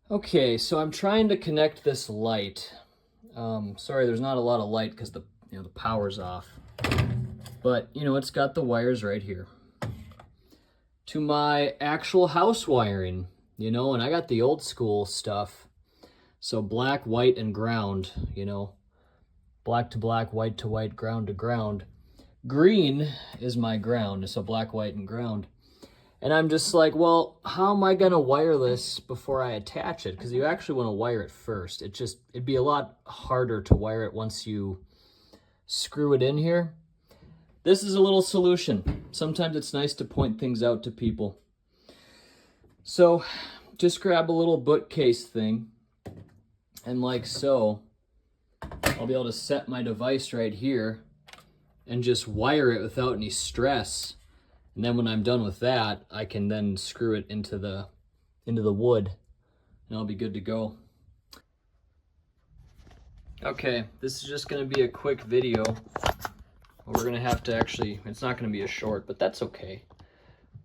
Okay, so I'm trying to connect this light. Sorry, there's not a lot of light because the power's off. But it's got the wires right here to my actual house wiring. And I got the old school stuff. So black, white, and ground. Black to black, white to white, ground to ground. Green is my ground, so black, white, and ground. And I'm just like, well, how am I gonna wire this before I attach it? Because you actually want to wire it first. It'd be a lot harder to wire it once you screw it in here. This is a little solution. Sometimes it's nice to point things out to people. So just grab a little bookcase thing, and like so, I'll be able to set my device right here and just wire it without any stress. And then when I'm done with that, I can then screw it into the wood, and I'll be good to go. Okay, this is just gonna be a quick video. We're gonna have to it's not gonna be a short, but that's okay.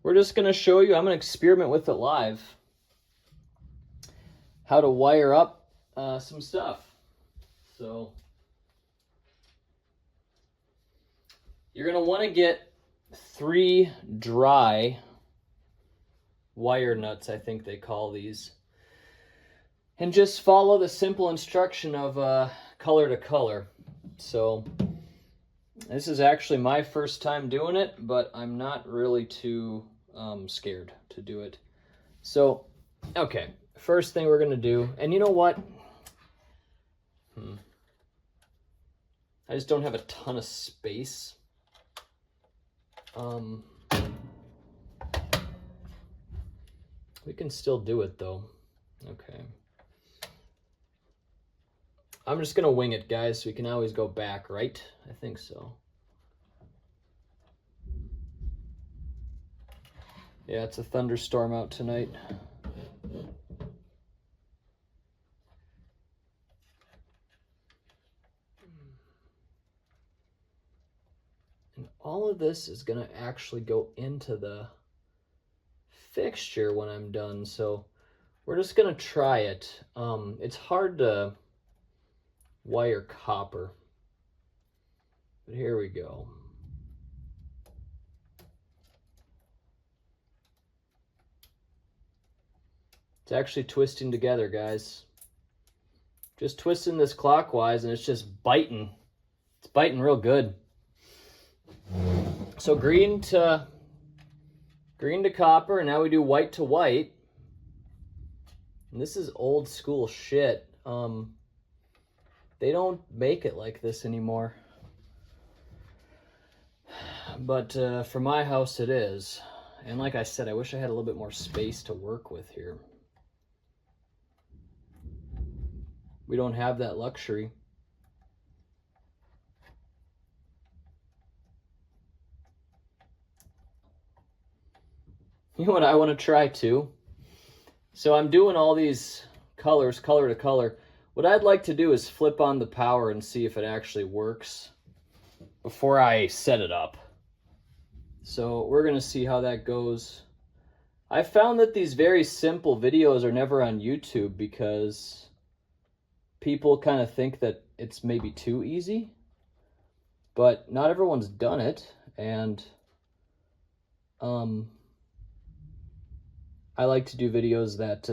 We're just gonna show you, I'm gonna experiment with it live, how to wire up some stuff. So you're gonna wanna get 3 dry wire nuts, I think they call these, and just follow the simple instruction of color to color. So this is actually my first time doing it, but I'm not really too scared to do it. So, okay, first thing we're gonna do, and you know what? I just don't have a ton of space. We can still do it though. Okay. I'm just gonna wing it, guys, so we can always go back, right? I think so. Yeah, it's a thunderstorm out tonight. And all of this is gonna actually go into the fixture when I'm done, so we're just gonna try it. It's hard to wire copper, but here we go. It's actually twisting together, guys. Just twisting this clockwise and it's just biting. It's biting real good. So green to copper, and now we do white to white. And this is old school shit. They don't make it like this anymore. But for my house it is. And like I said, I wish I had a little bit more space to work with here. We don't have that luxury. You know what I want to try too? So I'm doing all these colors, color to color. What I'd like to do is flip on the power and see if it actually works before I set it up. So we're gonna see how that goes. I found that these very simple videos are never on YouTube because people kind of think that it's maybe too easy, but not everyone's done it, and I like to do videos that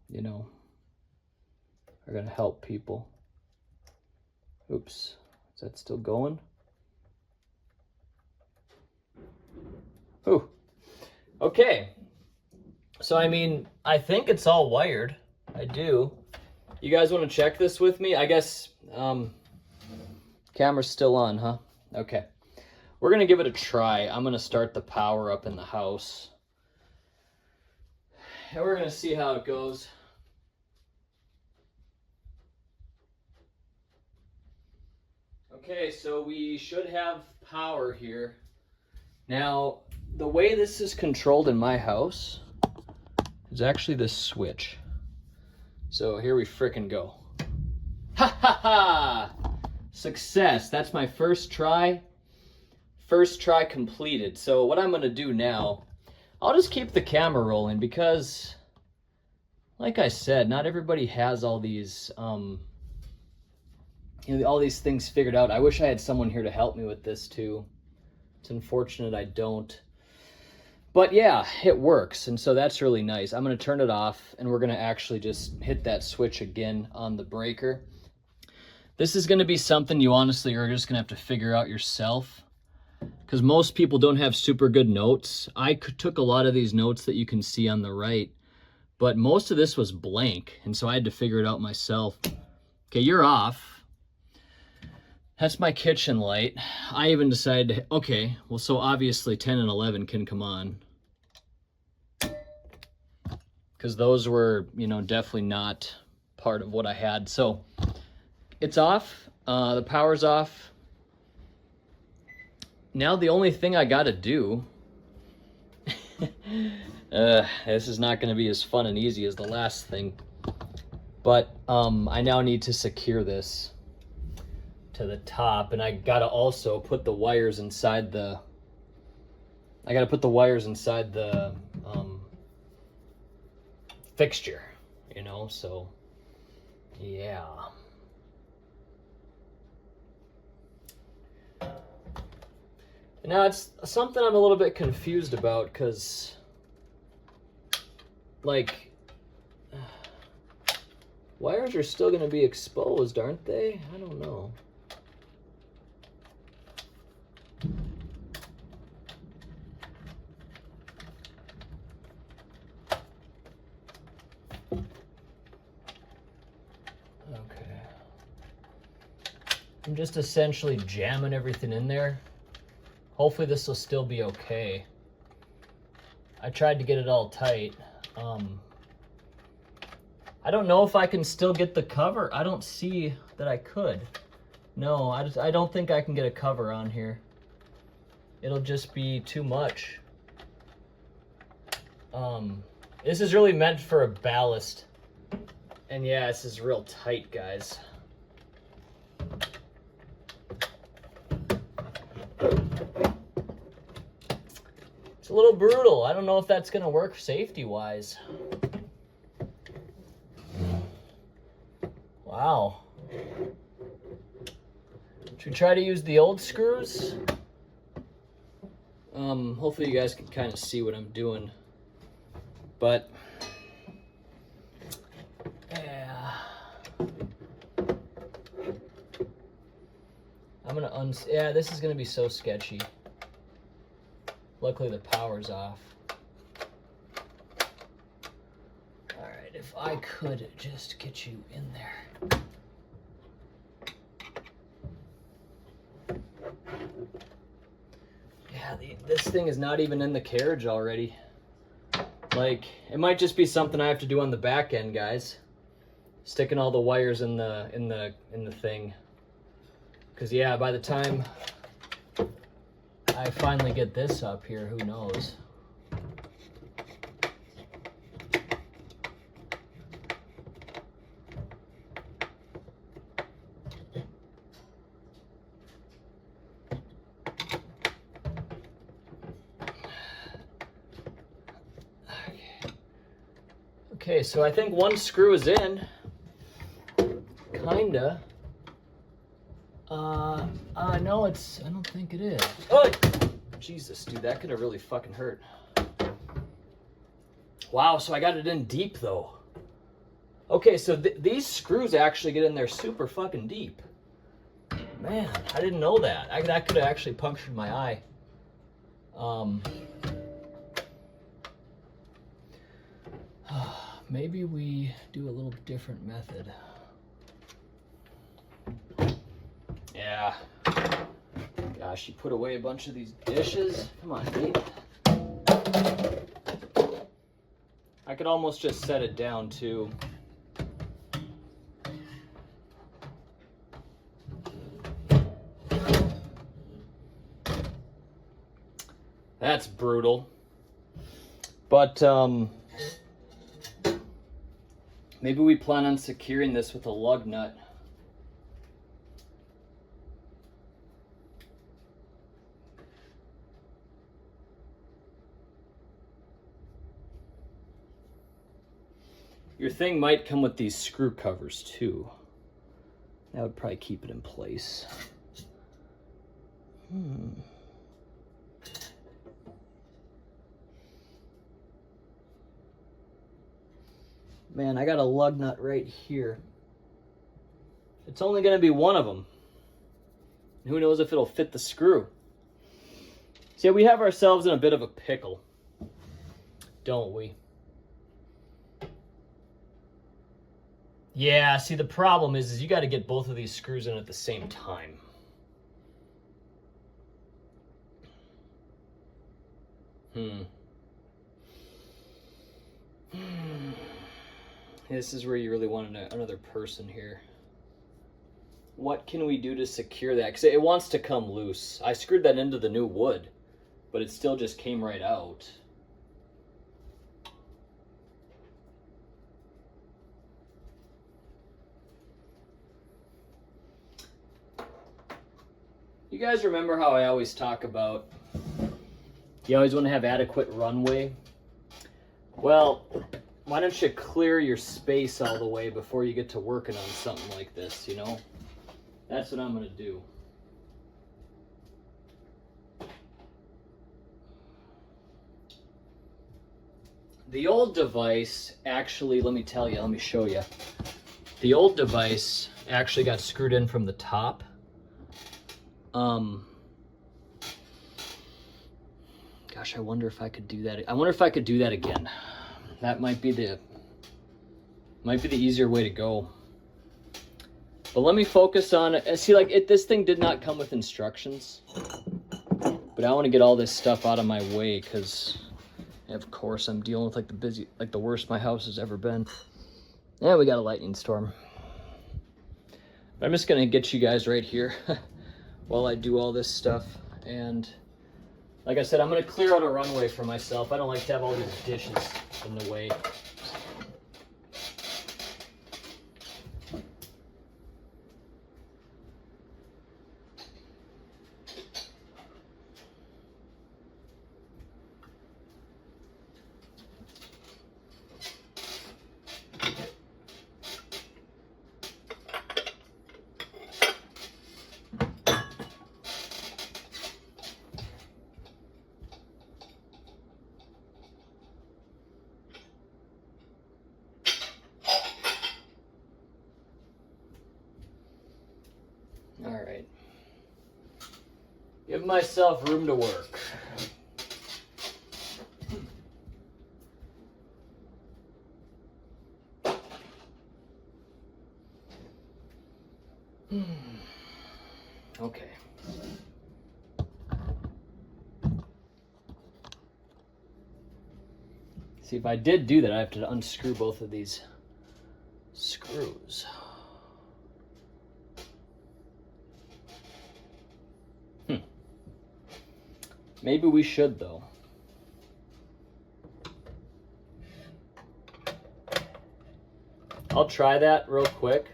you know, are gonna help people. Oops, is that still going? Ooh. Okay. So I mean, I think it's all wired. I do. You guys want to check this with me? I guess camera's still on, huh? Okay. We're gonna give it a try. I'm gonna start the power up in the house. And we're gonna see how it goes. Okay, so we should have power here. Now, the way this is controlled in my house is actually this switch. So here we frickin' go. Ha ha ha! Success, that's my first try. First try completed. So what I'm gonna do now, I'll just keep the camera rolling because like I said, not everybody has all these, you know, all these things figured out. I wish I had someone here to help me with this too. It's unfortunate I don't. But yeah, it works, and so that's really nice. I'm going to turn it off, and we're going to actually just hit that switch again on the breaker. This is going to be something you honestly are just going to have to figure out yourself, because most people don't have super good notes. I took a lot of these notes that you can see on the right, but most of this was blank, and so I had to figure it out myself. Okay, you're off. That's my kitchen light. I even decided to, okay, well, so obviously 10 and 11 can come on. Because those were, you know, definitely not part of what I had. So it's off, the power's off. Now the only thing I gotta do, this is not gonna be as fun and easy as the last thing, but I now need to secure this to the top, and I gotta also put the wires inside the, fixture, you know, so yeah. Now it's something I'm a little bit confused about, because like wires are still going to be exposed, aren't they? I don't know. Okay. I'm just essentially jamming everything in there. Hopefully this will still be okay. I tried to get it all tight. I don't know if I can still get the cover. I don't see that I could. No, I don't think I can get a cover on here. It'll just be too much. This is really meant for a ballast. And yeah, this is real tight, guys. It's a little brutal. I don't know if that's gonna work safety-wise. Wow. Should we try to use the old screws? Hopefully you guys can kind of see what I'm doing. But yeah. I'm gonna yeah, this is gonna be so sketchy. Luckily the power's off. Alright, if I could just get you in there. Yeah, this thing is not even in the carriage already. Like, it might just be something I have to do on the back end, guys. Sticking all the wires in the thing. Cause yeah, by the time I finally get this up here, who knows? Okay, so I think one screw is in. Kinda. No, I don't think it is. Oh! Jesus, dude, that could have really fucking hurt. Wow, so I got it in deep, though. Okay, so these screws actually get in there super fucking deep. Man, I didn't know that. That could have actually punctured my eye. Maybe we do a little different method. Yeah. Gosh, you put away a bunch of these dishes. Come on, Nate. I could almost just set it down, too. That's brutal. But, maybe we plan on securing this with a lug nut. Your thing might come with these screw covers too. That would probably keep it in place. Man, I got a lug nut right here. It's only going to be one of them. Who knows if it'll fit the screw. See, we have ourselves in a bit of a pickle, don't we? Yeah, see, the problem is you got to get both of these screws in at the same time. This is where you really want another person here. What can we do to secure that? Because it wants to come loose. I screwed that into the new wood, but it still just came right out. You guys remember how I always talk about you always want to have adequate runway? Well, why don't you clear your space all the way before you get to working on something like this, you know? That's what I'm going to do. The old device actually, let me tell you, let me show you. The old device actually got screwed in from the top. Gosh, I wonder if I could do that. I wonder if I could do that again. That might be the easier way to go. But let me focus on it. See, like this thing did not come with instructions, but I want to get all this stuff out of my way because, of course, I'm dealing with like the worst my house has ever been. Yeah, we got a lightning storm. But I'm just gonna get you guys right here while I do all this stuff. And like I said, I'm gonna clear out a runway for myself. I don't like to have all these dishes in the way. All right. Give myself room to work. Okay. See, if I did do that, I have to unscrew both of these screws. Maybe we should, though. I'll try that real quick.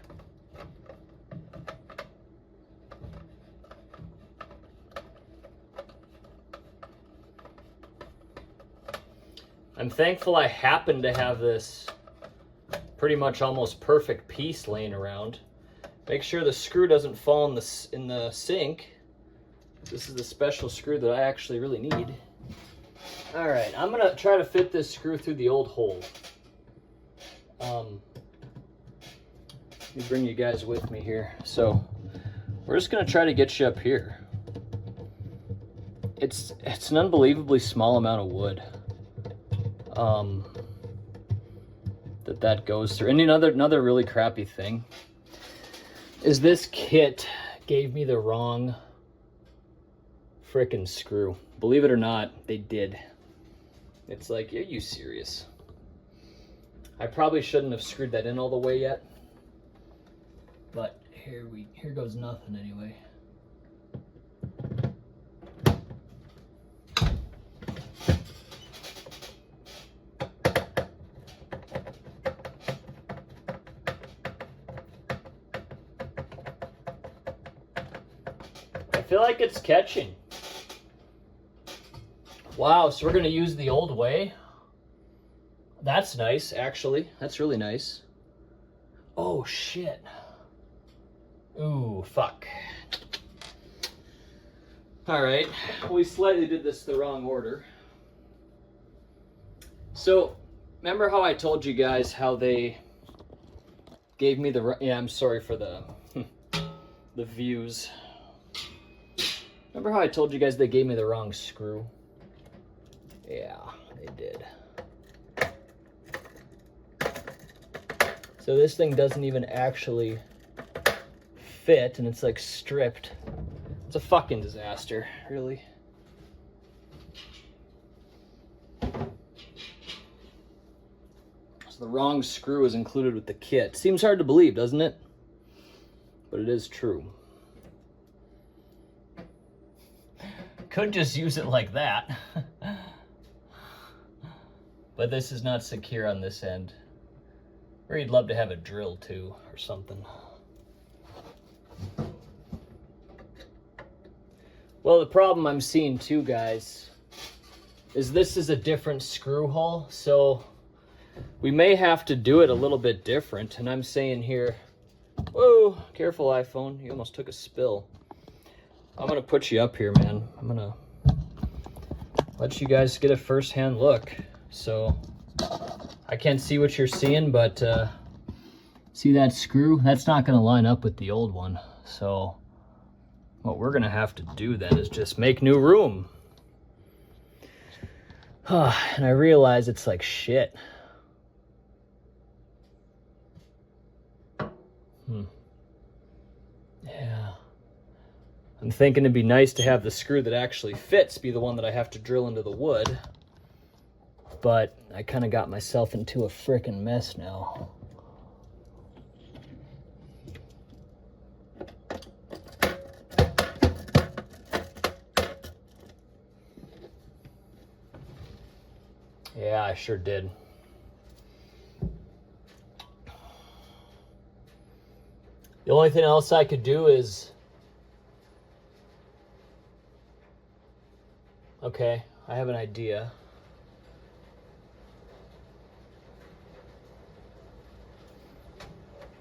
I'm thankful I happen to have this pretty much almost perfect piece laying around. Make sure the screw doesn't fall in the sink. This is the special screw that I actually really need. All right, I'm gonna try to fit this screw through the old hole. Let me bring you guys with me here. So we're just gonna try to get you up here. It's an unbelievably small amount of wood that goes through. And another really crappy thing is this kit gave me the wrong frickin' screw. Believe it or not, they did. It's like, are you serious? I probably shouldn't have screwed that in all the way yet. But here goes nothing anyway. I feel like it's catching. Wow, so we're gonna use the old way? that's nice, actually. That's really nice. Oh, shit. Ooh, fuck. All right, we slightly did this the wrong order. So, remember how I told you guys how they gave me the... Yeah, I'm sorry for the the views. Remember how I told you guys they gave me the wrong screw? Yeah, they did. So this thing doesn't even actually fit, and it's like stripped. It's a fucking disaster, really. So the wrong screw is included with the kit. Seems hard to believe, doesn't it? But it is true. Could just use it like that. But this is not secure on this end. Or you'd love to have a drill too, or something. Well, the problem I'm seeing too, guys, is this is a different screw hole, so we may have to do it a little bit different. And I'm saying here, whoa, careful iPhone, you almost took a spill. I'm gonna put you up here, man. I'm gonna let you guys get a first-hand look. So I can't see what you're seeing, but see that screw? That's not gonna line up with the old one. So what we're gonna have to do then is just make new room. And I realize it's like shit. Yeah. I'm thinking it'd be nice to have the screw that actually fits be the one that I have to drill into the wood. But I kind of got myself into a frickin' mess now. Yeah, I sure did. The only thing else I could do is... Okay, I have an idea.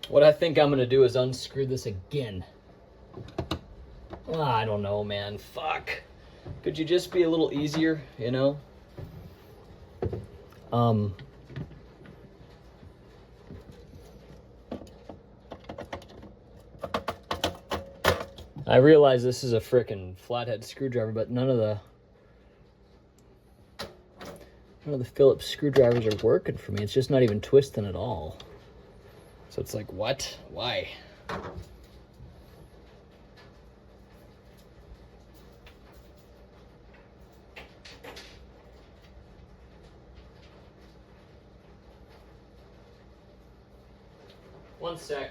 What I think I'm gonna do is unscrew this again. I don't know, man. Fuck. Could you just be a little easier, you know? I realize this is a frickin' flathead screwdriver, but none of the Phillips screwdrivers are working for me. It's just not even twisting at all. So it's like, what? Why? One sec.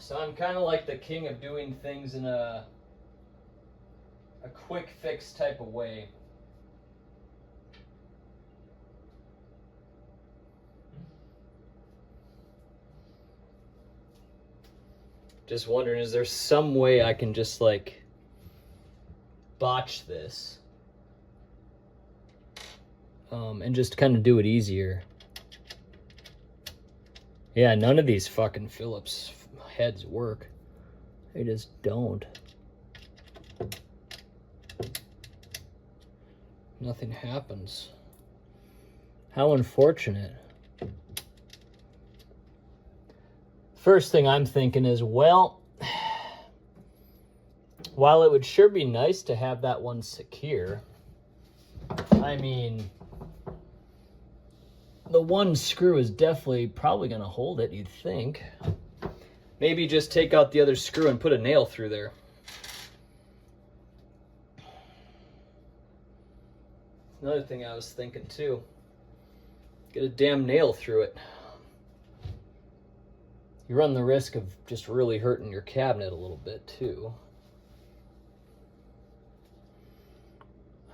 So I'm kind of like the king of doing things in a quick fix type of way. Just wondering, is there some way I can just like botch this and just kind of do it easier? Yeah, none of these fucking Phillips heads work. They just don't. Nothing happens. How unfortunate. First thing I'm thinking is, well, while it would sure be nice to have that one secure, I mean, the one screw is definitely probably going to hold it, you'd think. Maybe just take out the other screw and put a nail through there. Another thing I was thinking too. Get a damn nail through it. You run the risk of just really hurting your cabinet a little bit too.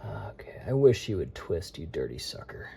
Okay, I wish you would twist, you dirty sucker.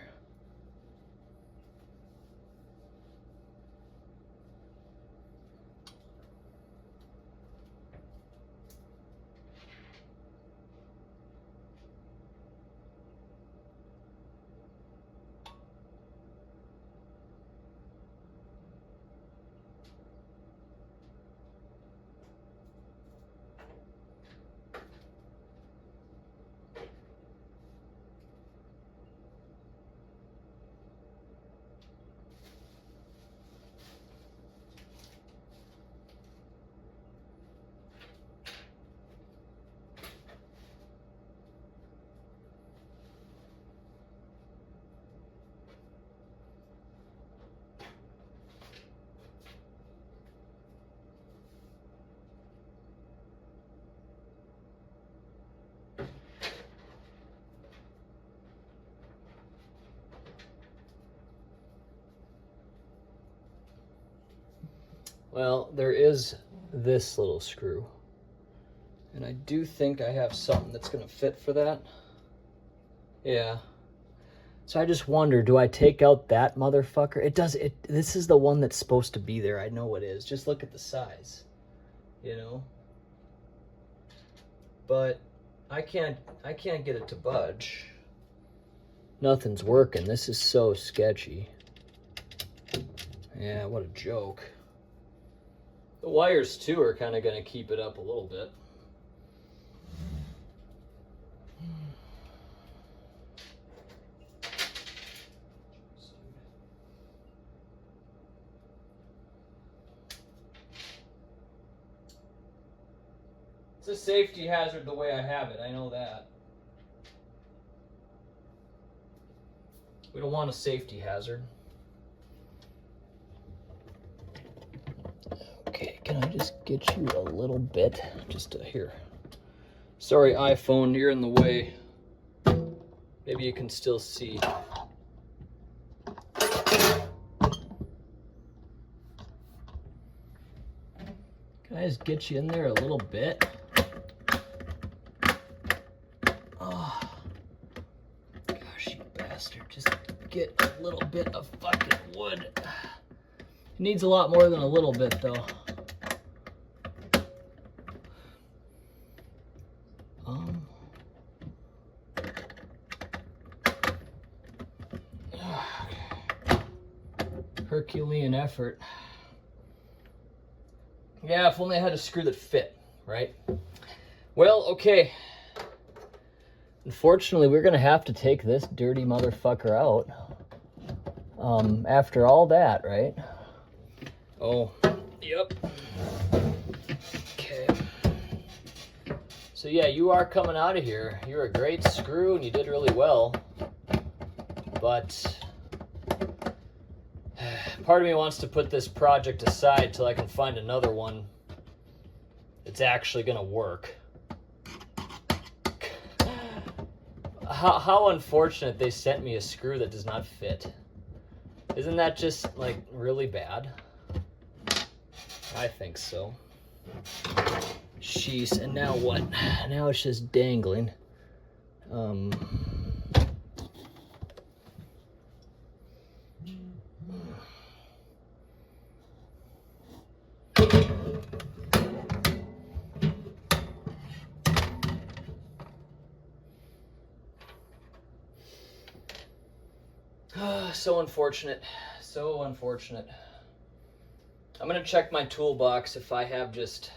Well, there is this little screw. And I do think I have something that's gonna fit for that. Yeah. So I just wonder, do I take out that motherfucker? This is the one that's supposed to be there. I know it is. Just look at the size, you know? But I can't get it to budge. Nothing's working. This is so sketchy. Yeah, what a joke. The wires too are kind of going to keep it up a little bit. It's a safety hazard the way I have it. I know that. We don't want a safety hazard. Okay, can I just get you a little bit? Just here. Sorry, iPhone, you're in the way. Maybe you can still see. Can I just get you in there a little bit? Oh, gosh, you bastard. Just get a little bit of fucking wood. It needs a lot more than a little bit, though. Herculean effort. Yeah, if only I had a screw that fit, right? Well, okay. Unfortunately, we're gonna have to take this dirty motherfucker out. After all that, right? Oh, yep. Okay. So yeah, you are coming out of here. You're a great screw and you did really well. But part of me wants to put this project aside till I can find another one that's actually gonna work. How unfortunate they sent me a screw that does not fit. Isn't that just like really bad? I think so. Jeez, and now what? Now it's just dangling. So unfortunate. So unfortunate. I'm gonna check my toolbox if I have just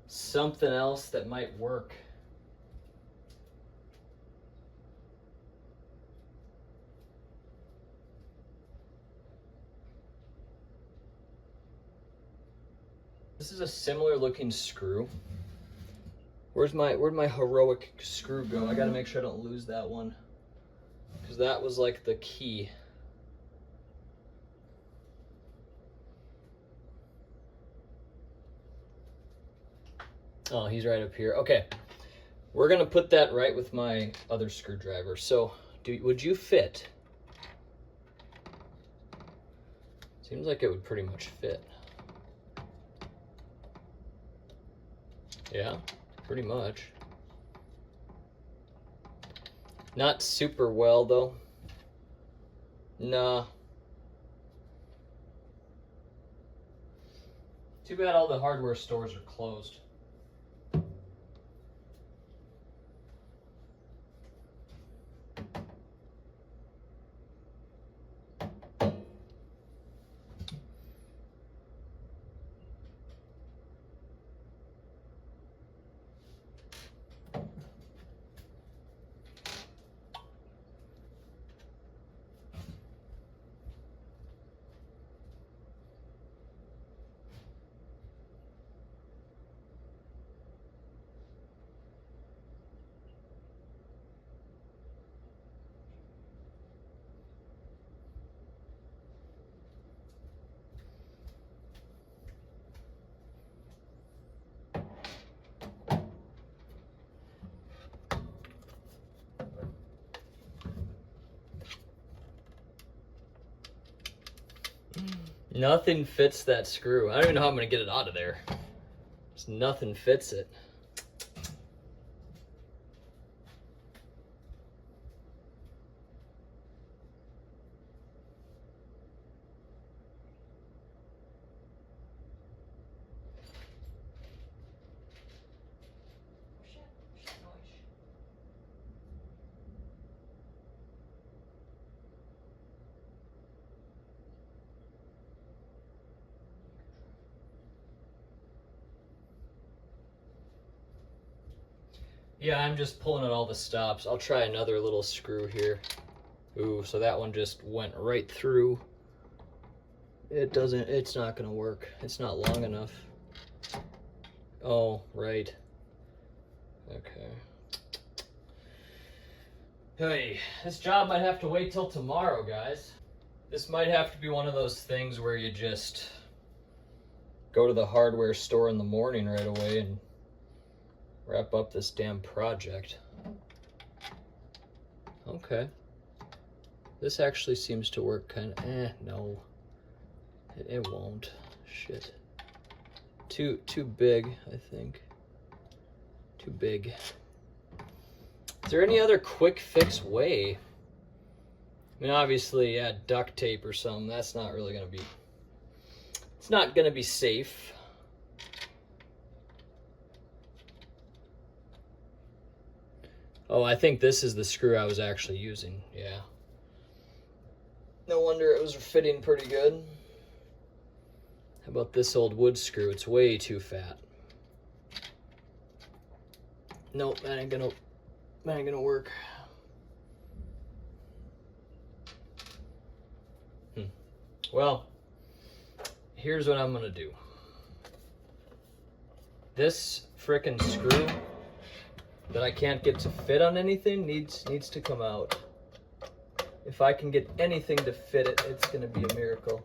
something else that might work. This is a similar looking screw. Where'd my heroic screw go? I gotta make sure I don't lose that one, because that was like the key. Oh, he's right up here. Okay. We're gonna put that right with my other screwdriver. So, would you fit? Seems like it would pretty much fit. Yeah, pretty much. Not super well though. Nah. Too bad all the hardware stores are closed. Nothing fits that screw. I don't even know how I'm gonna get it out of there. Just nothing fits it. Yeah, I'm just pulling at all the stops. I'll try another little screw here. Ooh, so that one just went right through. It's not gonna work. It's not long enough. Oh, right. Okay. Hey, this job might have to wait till tomorrow, guys. This might have to be one of those things where you just go to the hardware store in the morning right away and wrap up this damn project. Okay. This actually seems to work kind of, no. It won't. Shit. Too big, I think. Too big. Is there any other quick fix way? I mean, obviously, yeah, duct tape or something. That's not really gonna be, it's not gonna be safe. Oh, I think this is the screw I was actually using, yeah. No wonder it was fitting pretty good. How about this old wood screw? It's way too fat. Nope, that ain't gonna work. Well, here's what I'm gonna do. This frickin' screw that I can't get to fit on anything needs to come out. If I can get anything to fit it, it's gonna be a miracle.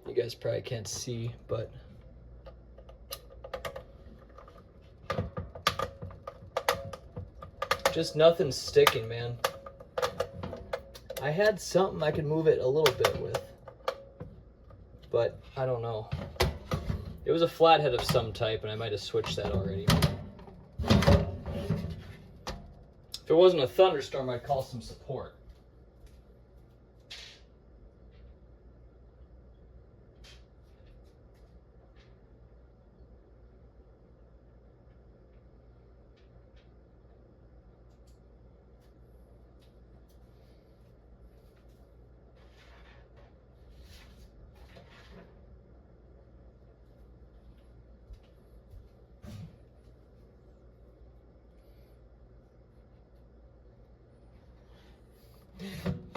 You guys probably can't see, but just nothing's sticking, man. I had something I could move it a little bit with, but I don't know. It was a flathead of some type, and I might have switched that already. If it wasn't a thunderstorm, I'd call some support.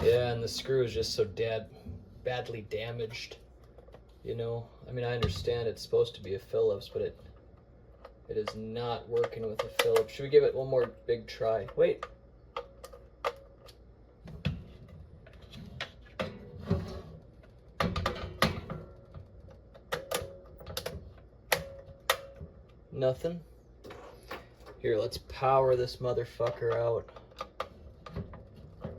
Yeah, and the screw is just so badly damaged, you know? I mean, I understand it's supposed to be a Phillips, but it is not working with a Phillips. Should we give it one more big try? Wait. Nothing? Here, let's power this motherfucker out.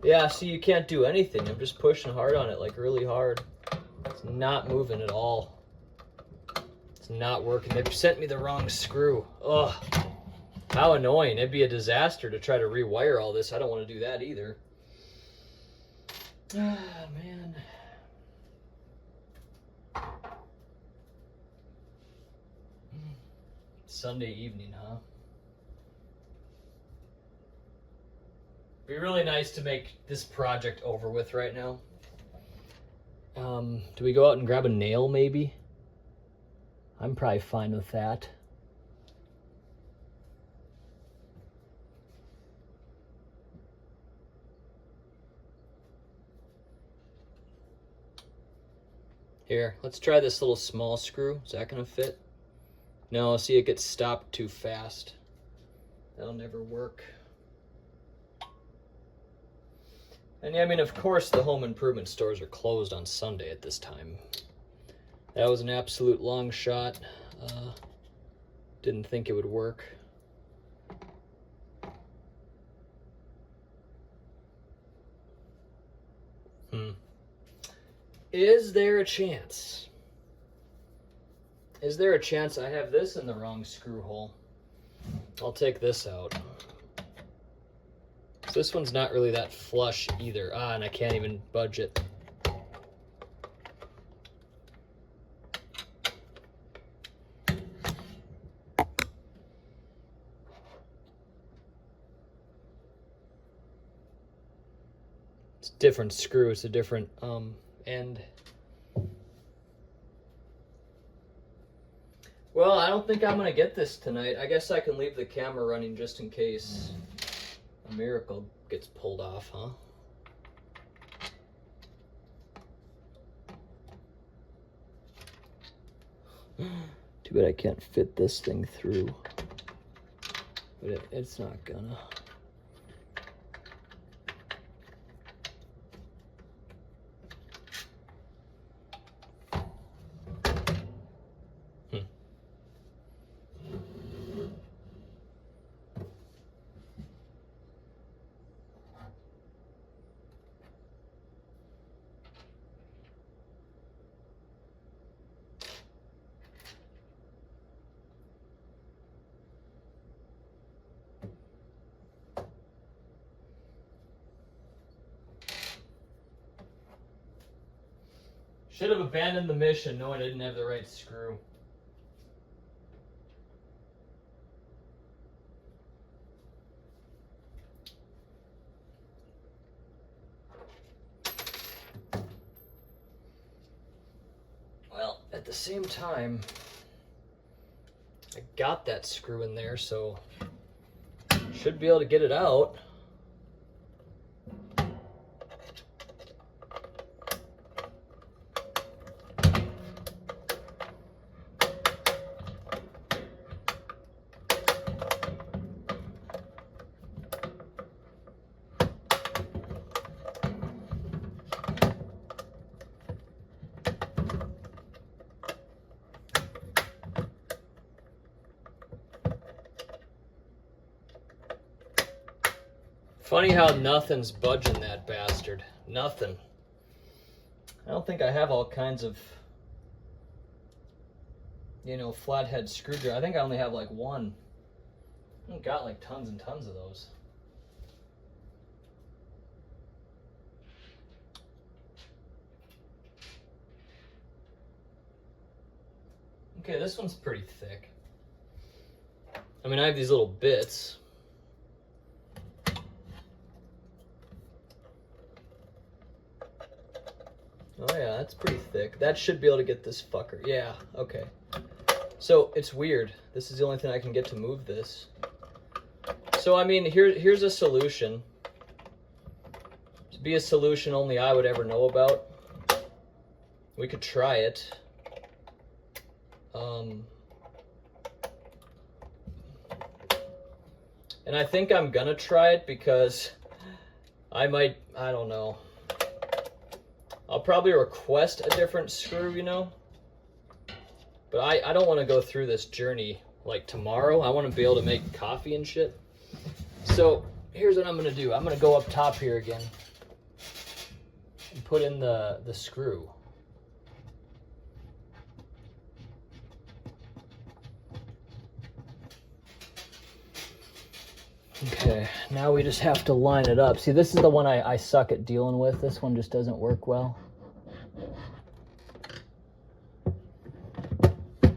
Yeah, see, you can't do anything. I'm just pushing hard on it, like really hard. It's not moving at all. It's not working. They've sent me the wrong screw. Ugh. How annoying. It'd be a disaster to try to rewire all this. I don't want to do that either. Ah, man. Sunday evening, huh? Be really nice to make this project over with right now. Do we go out and grab a nail maybe? I'm probably fine with that. Here, let's try this little small screw. Is that gonna fit? No, see, it gets stopped too fast. That'll never work. And yeah, I mean, of course, the home improvement stores are closed on Sunday at this time. That was an absolute long shot. Didn't think it would work. Is there a chance? Is there a chance I have this in the wrong screw hole? I'll take this out. This one's not really that flush either. And I can't even budge it. It's a different screw. It's a different end. Well, I don't think I'm gonna get this tonight. I guess I can leave the camera running just in case a miracle gets pulled off, huh? Too bad I can't fit this thing through. But it's not gonna. Should have abandoned the mission knowing I didn't have the right screw. Well, at the same time, I got that screw in there, so should be able to get it out. Funny how nothing's budging that bastard. Nothing. I don't think I have all kinds of, you know, flathead screwdriver. I think I only have like one. I've got like tons and tons of those. Okay, this one's pretty thick. I mean, I have these little bits. Oh yeah, that's pretty thick. That should be able to get this fucker. Yeah, okay. So it's weird. This is the only thing I can get to move this. So I mean, here's a solution. To be a solution only I would ever know about. We could try it. And I think I'm gonna try it because I don't know. I'll probably request a different screw, you know? But I don't want to go through this journey like tomorrow. I want to be able to make coffee and shit. So here's what I'm gonna do. I'm gonna go up top here again and put in the screw. Okay, now we just have to line it up. See, this is the one I suck at dealing with. This one just doesn't work well.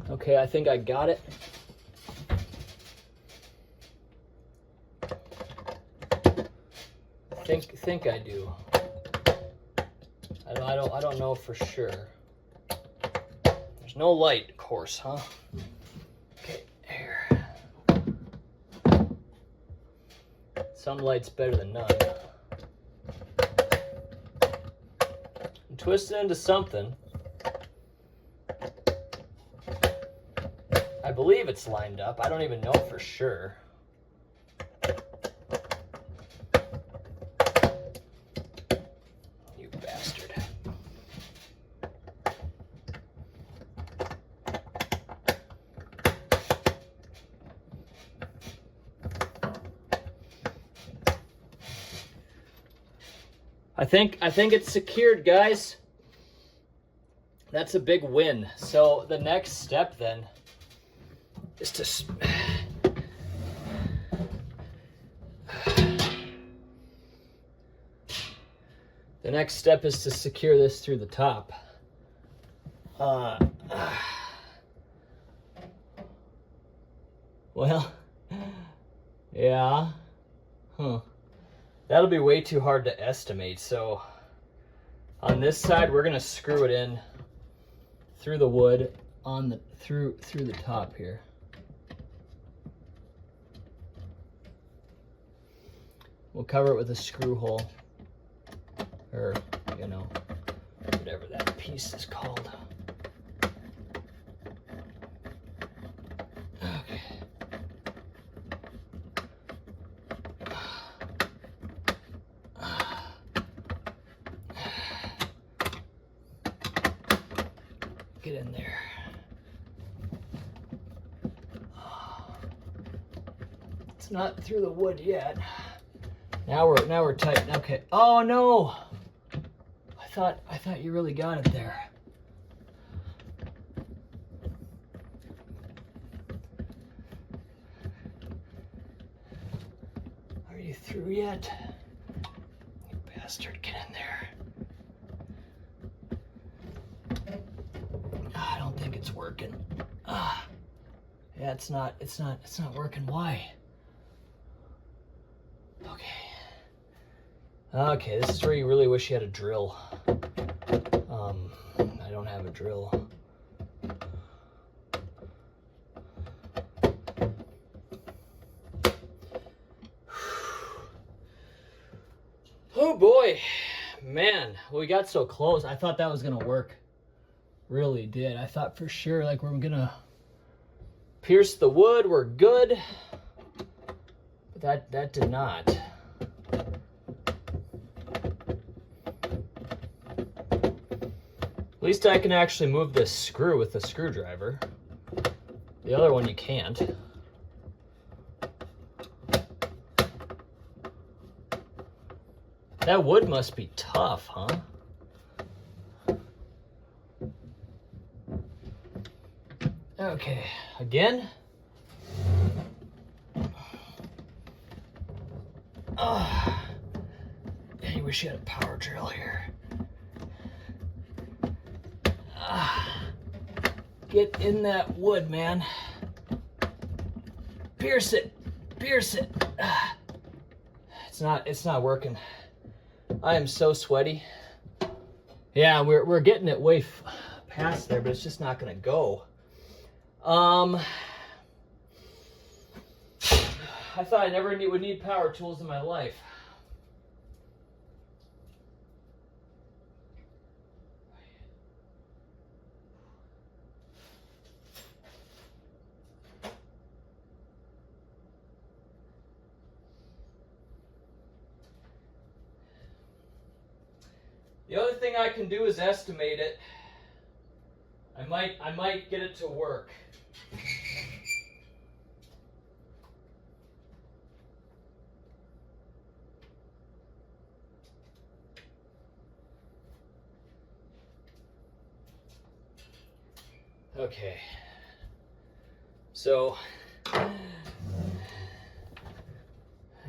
Okay, I think I got it. Think I do. I don't know for sure. There's no light, of course, huh? Okay, here. Some light's better than none. Twist it into something. I believe it's lined up. I don't even know for sure. You bastard. I think it's secured, guys. That's a big win. So the next step then is to secure this through the top. Well, yeah, huh. That'll be way too hard to estimate. So on this side, we're gonna screw it in through the wood on the through the top here. We'll cover it with a screw hole, or you know, whatever that piece is called. Okay. Get in there. It's not through the wood yet. Now we're tight. Okay. Oh no! I thought you really got it there. Are you through yet? You bastard, get in there. I don't think it's working. Yeah, it's not working. Why? Okay, this is where you really wish you had a drill. I don't have a drill. Oh boy, man, we got so close. I thought that was gonna work. Really did. I thought for sure, like, we're gonna pierce the wood, we're good. But that did not. At least I can actually move this screw with the screwdriver. The other one you can't. That wood must be tough, huh? Okay, again. Oh, I wish you had a power drill here. Get in that wood, man. Pierce it. Pierce it. It's not working. I am so sweaty. Yeah, we're getting it way past there, but it's just not gonna go. I thought I never would need power tools in my life. The other thing I can do is estimate it. I might get it to work. Okay. So,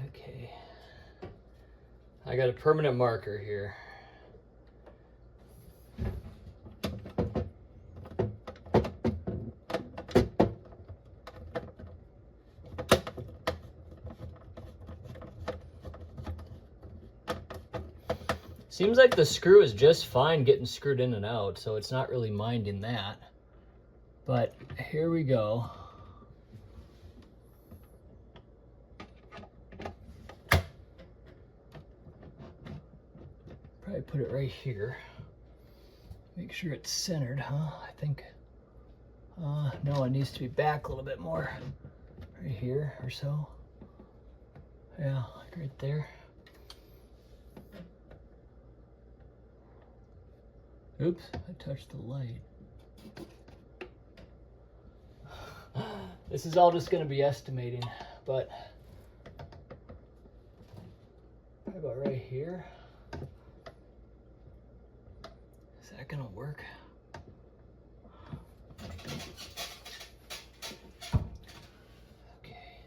okay. I got a permanent marker here. Seems like the screw is just fine getting screwed in and out, so it's not really minding that. But here we go. Probably put it right here. Make sure it's centered, huh? I think, no, it needs to be back a little bit more. Right here or so. Yeah, like right there. Oops, I touched the light. This is all just going to be estimating, but probably about right here. Is that going to work? Okay.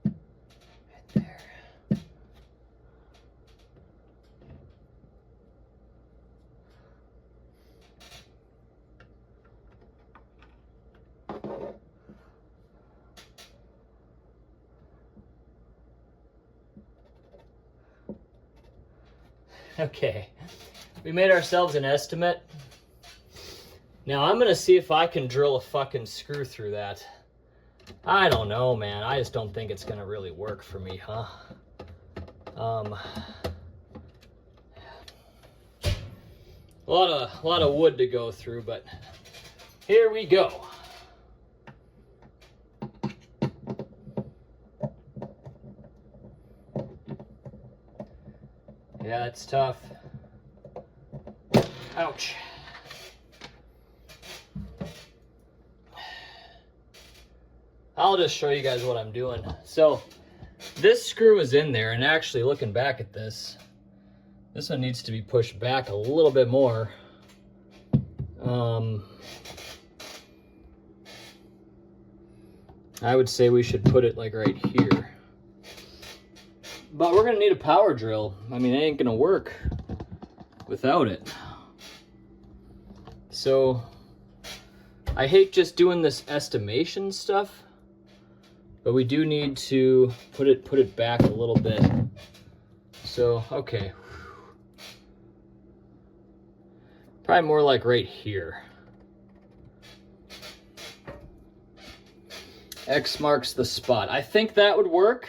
Right there. Okay, we made ourselves an estimate. Now I'm gonna see if I can drill a fucking screw through that. I don't know, man. I just don't think it's gonna really work for me, huh? A lot of wood to go through, but here we go. Yeah, it's tough. Ouch. I'll just show you guys what I'm doing. So this screw is in there, and actually looking back at this one needs to be pushed back a little bit more. I would say we should put it like right here. But we're gonna need a power drill. I mean, it ain't gonna work without it. So I hate just doing this estimation stuff, but we do need to put it back a little bit. So, okay. Probably more like right here. X marks the spot. I think that would work.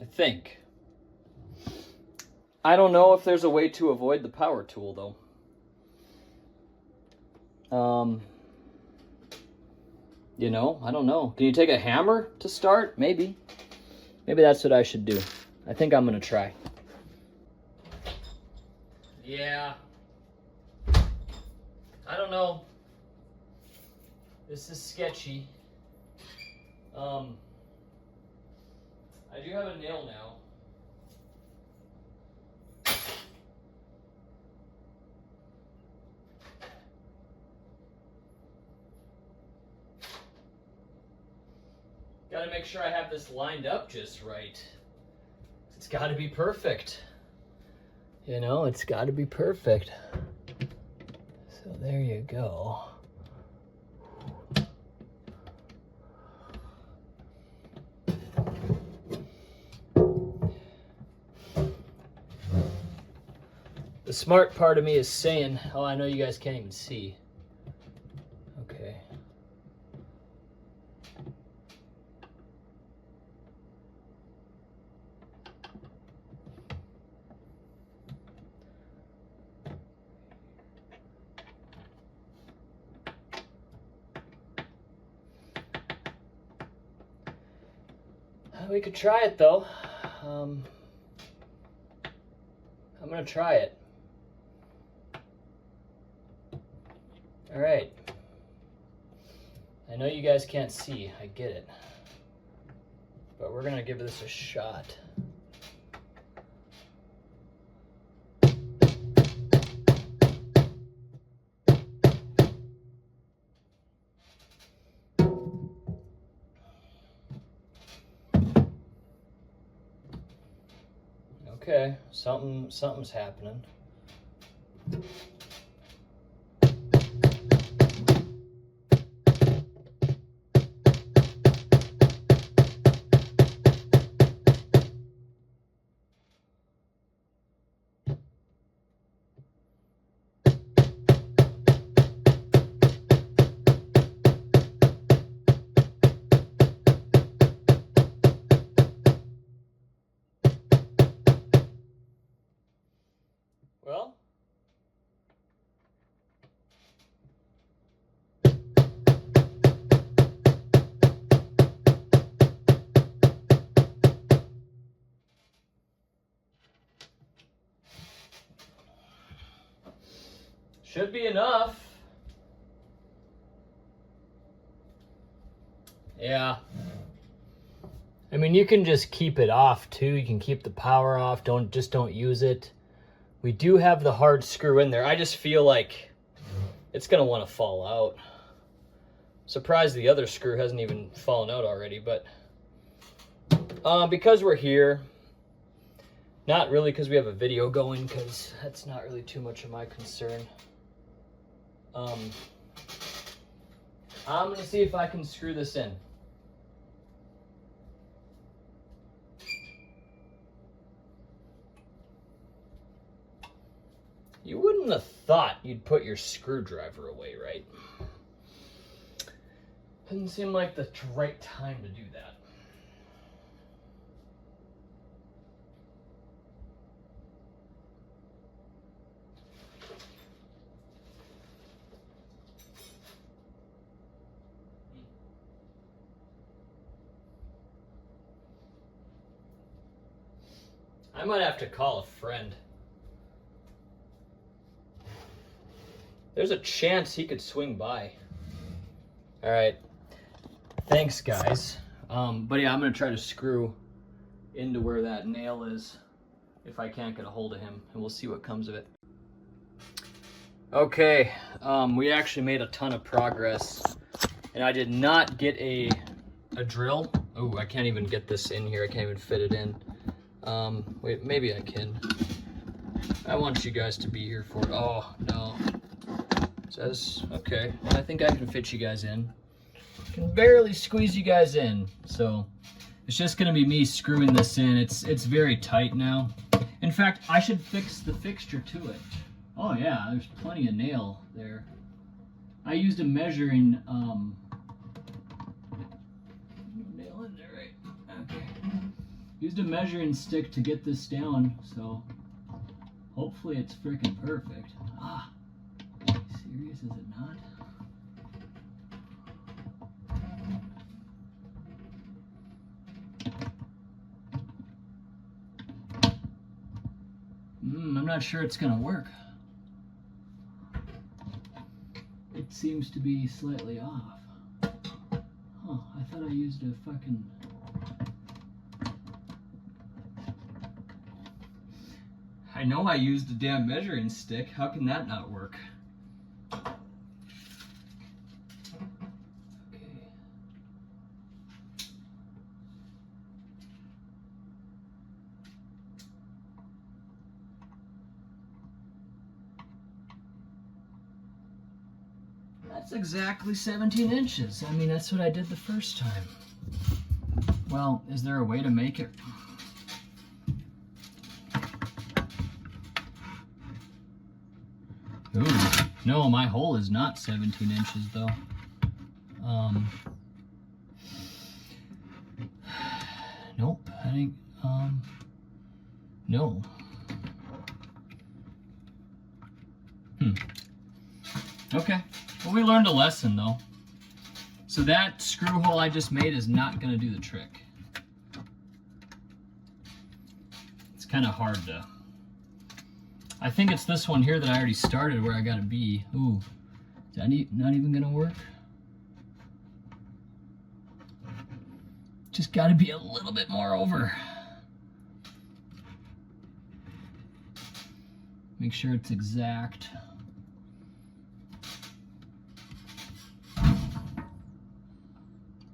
I think. I don't know if there's a way to avoid the power tool though. You know, I don't know. Can you take a hammer to start? Maybe. Maybe that's what I should do. I think I'm gonna try. Yeah. I don't know. This is sketchy. I do have a nail now. Gotta make sure I have this lined up just right. It's gotta be perfect. You know, it's gotta be perfect. So there you go. The smart part of me is saying, oh, I know you guys can't even see. Okay. We could try it though. I'm gonna try it. All right. I know you guys can't see, I get it. But we're gonna give this a shot. Okay, something's happening. Well, should be enough. Yeah. I mean, you can just keep it off too. You can keep the power off. Don't use it. We do have the hard screw in there. I just feel like it's gonna want to fall out. Surprised the other screw hasn't even fallen out already, but because we're here, not really because we have a video going, because that's not really too much of my concern. I'm gonna see if I can screw this in. You wouldn't have thought you'd put your screwdriver away, right? Doesn't seem like the right time to do that. I might have to call a friend. There's a chance he could swing by. All right. Thanks, guys. But yeah, I'm going to try to screw into where that nail is if I can't get a hold of him, and we'll see what comes of it. Okay, we actually made a ton of progress, and I did not get a drill. Oh, I can't even get this in here. I can't even fit it in. Wait, maybe I can. I want you guys to be here for it. Oh, no. It says, okay, well, I think I can fit you guys in. Can barely squeeze you guys in, so it's just gonna be me screwing this in. It's very tight now. In fact, I should fix the fixture to it. Oh yeah, there's plenty of nail there. I used a measuring nail in there, right? Okay. Used a measuring stick to get this down, so hopefully it's freaking perfect. Ah, serious, is it not? I'm not sure it's gonna work. It seems to be slightly off. Huh, I thought I used a fucking... I know I used a damn measuring stick. How can that not work? That's exactly 17 inches. I mean, that's what I did the first time. Well, is there a way to make it? Ooh, no, my hole is not 17 inches though. Nope, I think, no. Okay. Well, we learned a lesson though. So that screw hole I just made is not going to do the trick. It's kind of hard to... I think it's this one here that I already started where I got to be. Ooh, is that not even going to work? Just got to be a little bit more over. Make sure it's exact.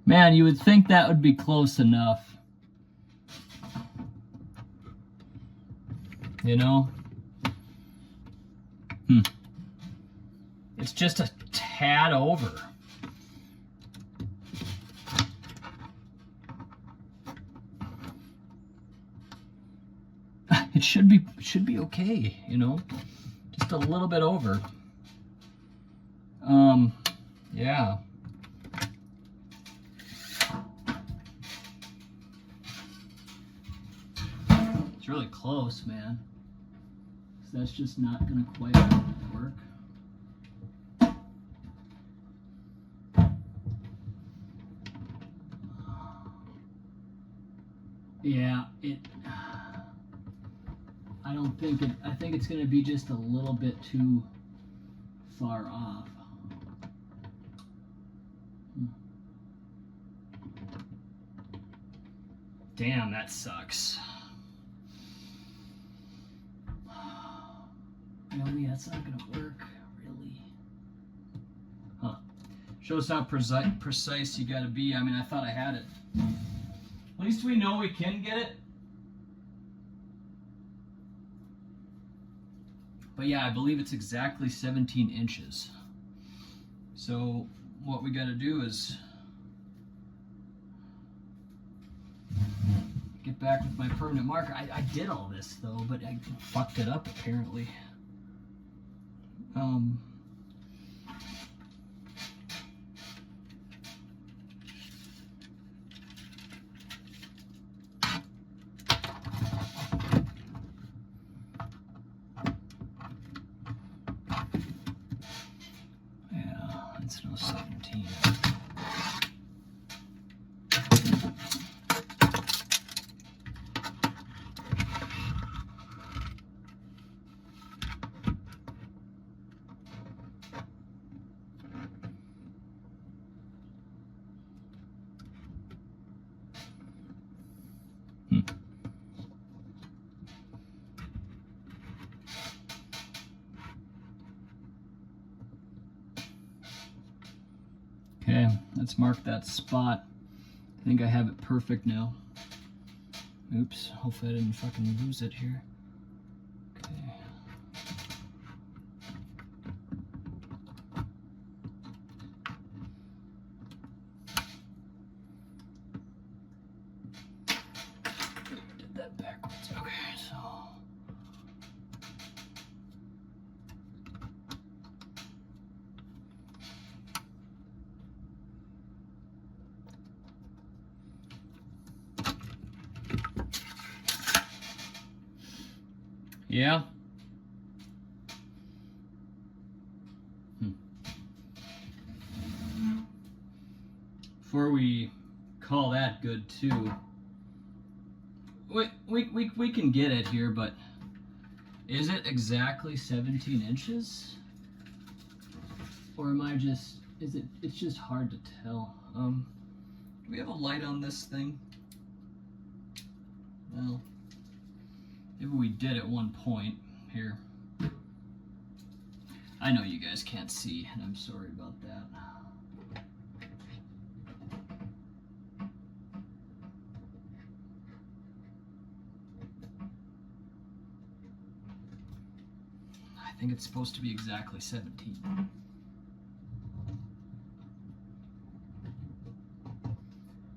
Man, you would think that would be close enough. you know? It's just a tad over. It should be okay, you know? Just a little bit over. Yeah. It's really close, man. So that's just not gonna quite work. Yeah, I don't think it, I think it's gonna be just a little bit too far off. Damn, that sucks. Really, that's not gonna work, really. Huh. Shows how precise you gotta be. I mean, I thought I had it. At least we know we can get it. But yeah, I believe it's exactly 17 inches. So what we gotta do is get back with my permanent marker. I did all this though, but I fucked it up apparently. Yeah, it's no 17. Okay, let's mark that spot. I think I have it perfect now. Oops, hopefully I didn't fucking lose it here. Okay. Did that backwards. Okay, so. Yeah. Before we call that good too, we can get it here, but is it exactly 17 inches? Or am I just, it's just hard to tell. Do we have a light on this thing? Well, maybe we did at one point here. I know you guys can't see, and I'm sorry about that. I think it's supposed to be exactly 17.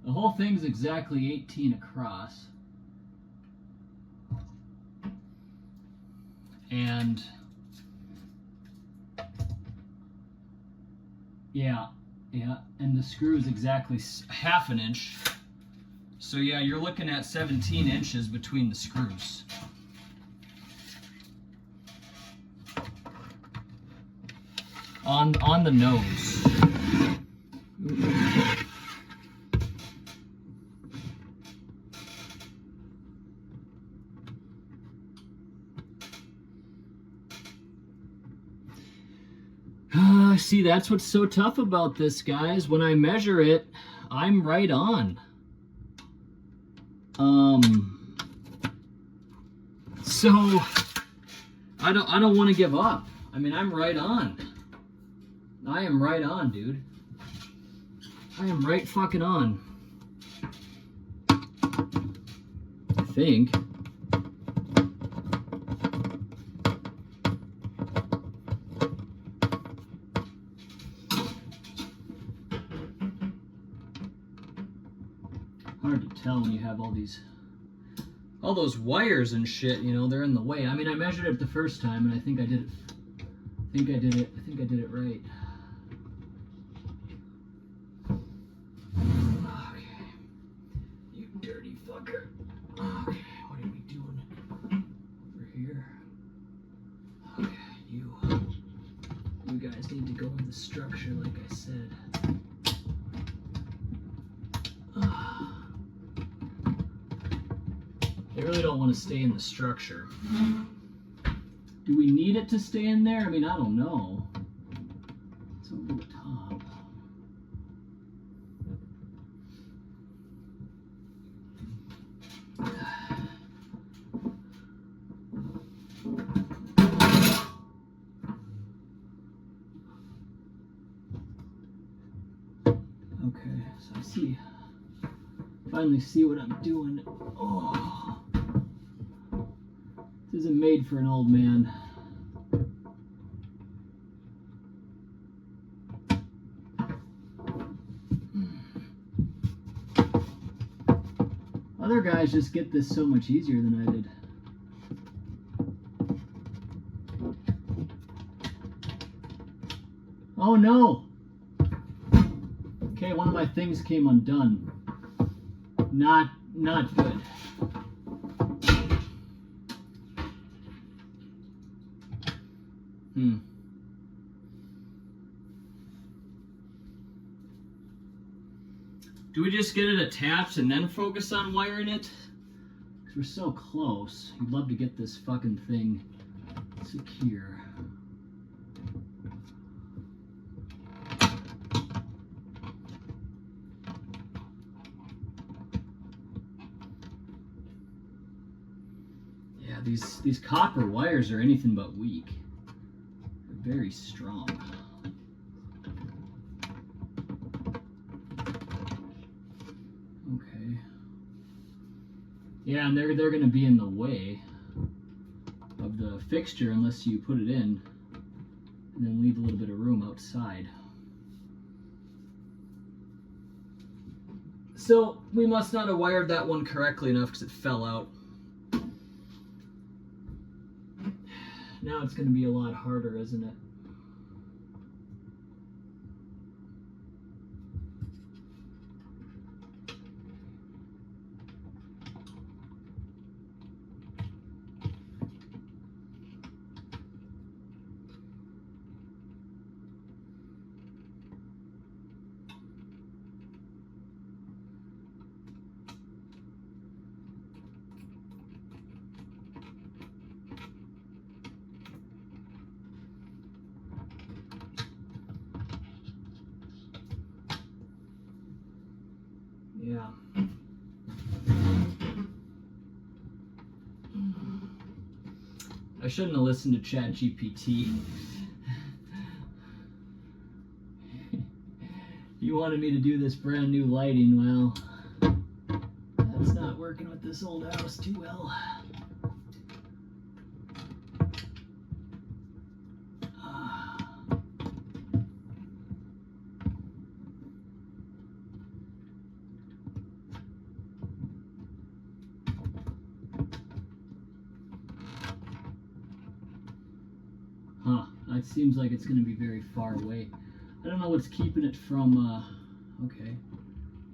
The whole thing's exactly 18 across. And yeah, and the screw is exactly half an inch. So yeah, you're looking at 17 inches between the screws. On the nose. See, that's what's so tough about this, guys. When I measure it, I'm right on. So I don't want to give up. I mean, I'm right on. I am right on, dude. I am right fucking on. I think. have all those wires and shit, you know, they're in the way. I mean, I measured it the first time and I think I did it. I think I did it right. Okay. You dirty fucker. Okay, what are we doing over here? Okay, you guys need to go in the structure like I said. They really don't want to stay in the structure. Do we need it to stay in there? I mean, I don't know. It's over the top. Okay, so I finally see what I'm doing. Oh, this isn't made for an old man. Other guys just get this so much easier than I did. Oh no! Okay, one of my things came undone. Not good. Do we just get it attached and then focus on wiring it? Because we're so close. You'd love to get this fucking thing secure. Yeah, these copper wires are anything but weak. They're very strong. Okay. Yeah, and they're going to be in the way of the fixture unless you put it in and then leave a little bit of room outside. So we must not have wired that one correctly enough because it fell out. Now it's going to be a lot harder, isn't it? Yeah. I shouldn't have listened to ChatGPT. You wanted me to do this brand new lighting, well, that's not working with this old house too well. Huh, that seems like it's going to be very far away. I don't know what's keeping it from, okay,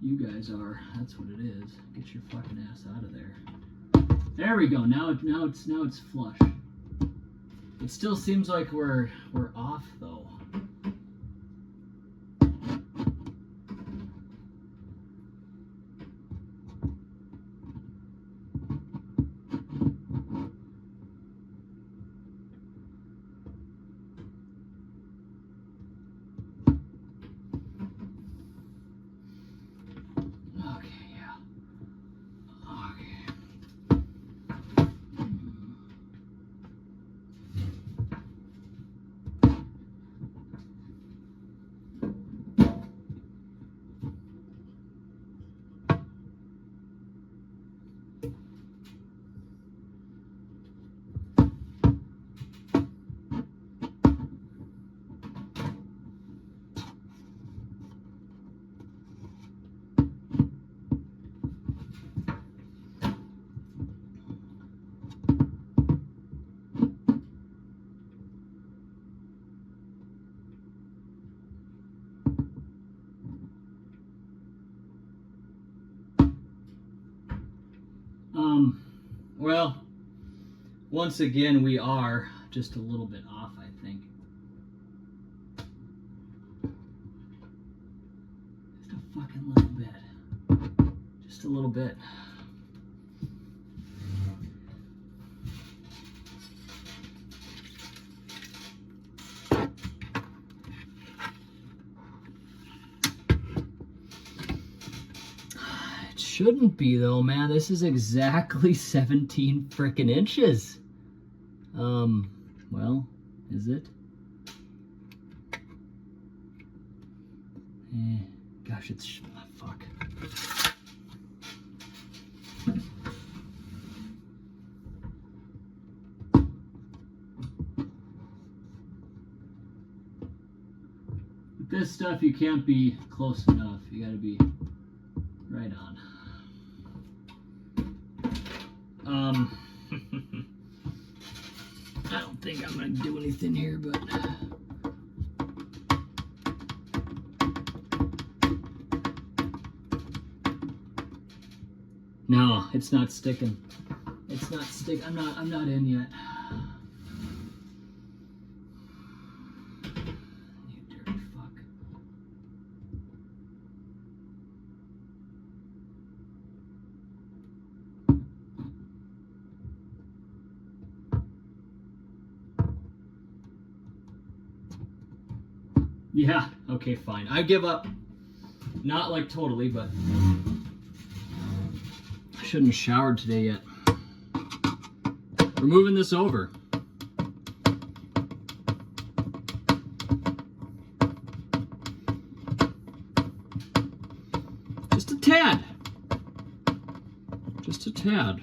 you guys are, that's what it is. Get your fucking ass out of there. There we go, now it's flush. It still seems like we're off though. Well, once again, we are just a little bit off, I think. Just a fucking little bit. Just a little bit. It shouldn't be though, man. This is exactly 17 frickin' inches. Well, is it? Gosh, it's fuck. With this stuff, you can't be close enough. You gotta be right on. I don't think I'm gonna do anything here, but no, it's not sticking. It's not stick. I'm not in yet. You dirty fuck. Yeah, okay, fine. I give up. Not like totally, but I shouldn't have showered today yet. We're moving this over. Just a tad. Just a tad.